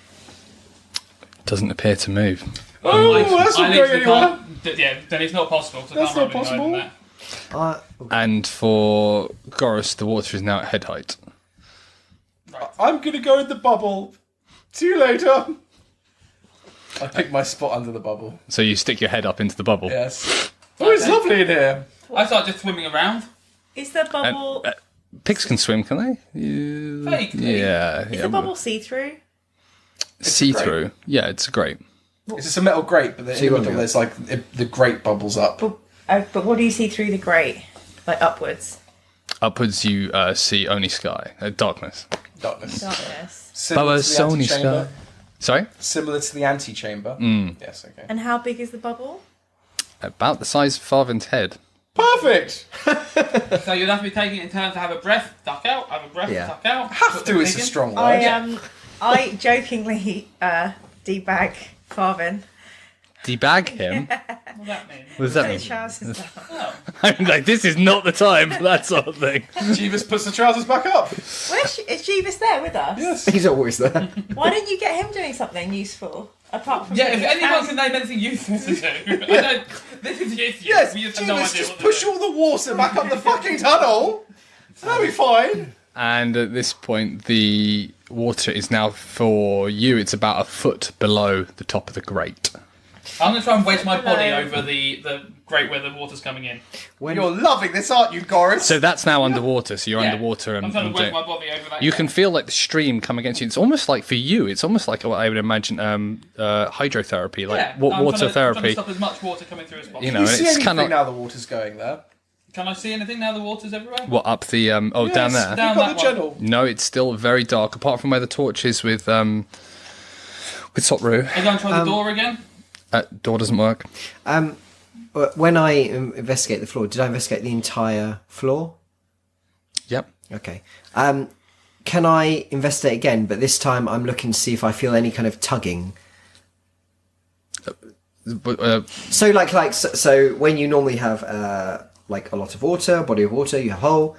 Doesn't appear to move. Oh, that's not going literally anywhere. can't- Yeah, then it's not possible. So That's can't not really know than possible. that. And for Gorrus, the water is now at head height. I'm going to go in the bubble. See you later. I pick my spot under the bubble. So you stick your head up into the bubble. Yes. Oh, it's Okay. lovely in here. I start just swimming around. Is the bubble Pigs can swim, can they? Vaguely. Yeah. is the bubble see-through? See through? Yeah, it's great. It's just a metal grate, but then in you the won't middle go. there's like the grate bubbles up. But what do you see through the grate? Like upwards? Upwards, you see only sky, darkness. Darkness. Darkness. Similar to the Sony antechamber. sky. Sorry, Similar to the antechamber. Yes, okay. And how big is the bubble? about the size of Farven's head. Perfect! So you'll have to be taking it in turns to have a breath, duck out, have a breath, Yeah. duck out. Have put to, the it's pig a in. strong word. I jokingly debag Farven. debag him. What does that mean? What does that Any mean? trousers down. I'm like, this is not the time for that sort of thing. Jeeves puts the trousers back up. Is Jeeves there with us? Yes. He's always there. Why didn't you get him doing something useful? Apart from Yeah, being if a anyone trousers- can name anything useful to do, I don't. This is the issue. Yes, we just Jeeves, have no idea just what to push do. all the water back up the fucking tunnel. That'll be fine. And at this point, the water is now, for you, it's about a foot below the top of the grate. I'm going to try and wedge my body over the grate where the water's coming in. You're loving this, aren't you, Gorrus? So that's now underwater, so you're Yeah. underwater. I'm trying to wedge my body over that. You can feel like the stream come against you. It's almost like, for you, it's almost like what I would imagine hydrotherapy, like I'm water trying to therapy. stop as much water coming through as possible. You know, you see it's anything kind of now the water's going there? Can I see anything now? The water's everywhere. what up the down Yes, there. You've Down got that the one. general. No, it's still very dark. Apart from where the torch is with Sot Rue. Are you going to try the door again? Door doesn't work. But when I investigate the floor, did I investigate the entire floor? Yep. Okay. Can I investigate again? But this time I'm looking to see if I feel any kind of tugging. So when you normally have like a lot of water, body of water, you have a hole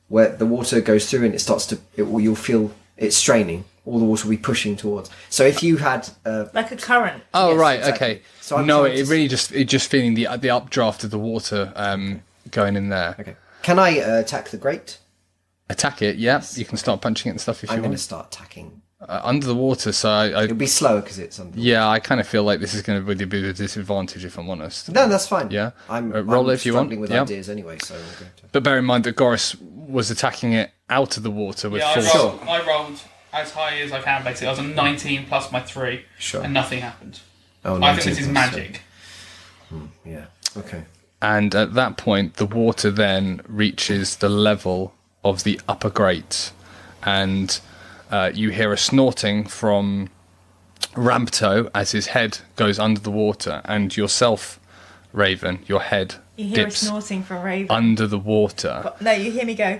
where the water goes through and it starts to, you'll feel it straining. All the water will be pushing towards. So if you had like a current. Oh, Yes, right, exactly. okay. So I'm no, trying it to really just feeling the updraft of the water going in there. Okay. Can I attack the grate? Attack it, yeah. You can start punching it and stuff if I'm you going to want. start attacking. Under the water, so It'll be slower because it's under. yeah, I kind of feel like this is going to really be a disadvantage if I'm honest. No, that's fine. Yeah? I'm Roll it if you want. struggling with Yeah. ideas anyway, so we'll go to. But bear in mind that Gorrus was attacking it out of the water with Yeah, force. I rolled as high as I can. Basically, I was on 19 plus my 3, Sure. and nothing happened. Oh, I think 19 this is plus, magic. Yeah. Okay. And at that point, the water then reaches the level of the upper grate, and you hear a snorting from Rampto as his head goes under the water, and yourself, Raven, your head You hear a dips snorting from Raven. under the water. No, you hear me go,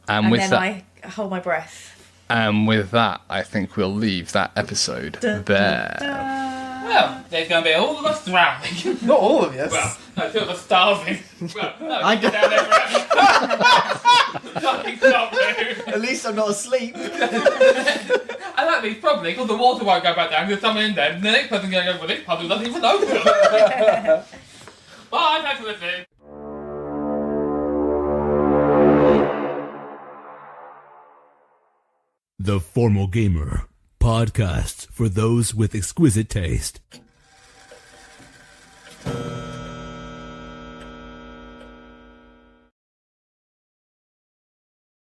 and with then that, I hold my breath. and with that, I think we'll leave that episode Dun, there. dun, dun. Well, there's going to be all of us drowning. Not all of you. Well, no, 2 of us starving. Well, no, I you're down there forever. Fucking stop, dude. At least I'm not asleep. And that means probably because the water won't go back down, there's someone in there, and the next person going to go, well, this puddle doesn't even open. Bye, thanks for listening. The Formal Gamer, podcast for those with exquisite taste.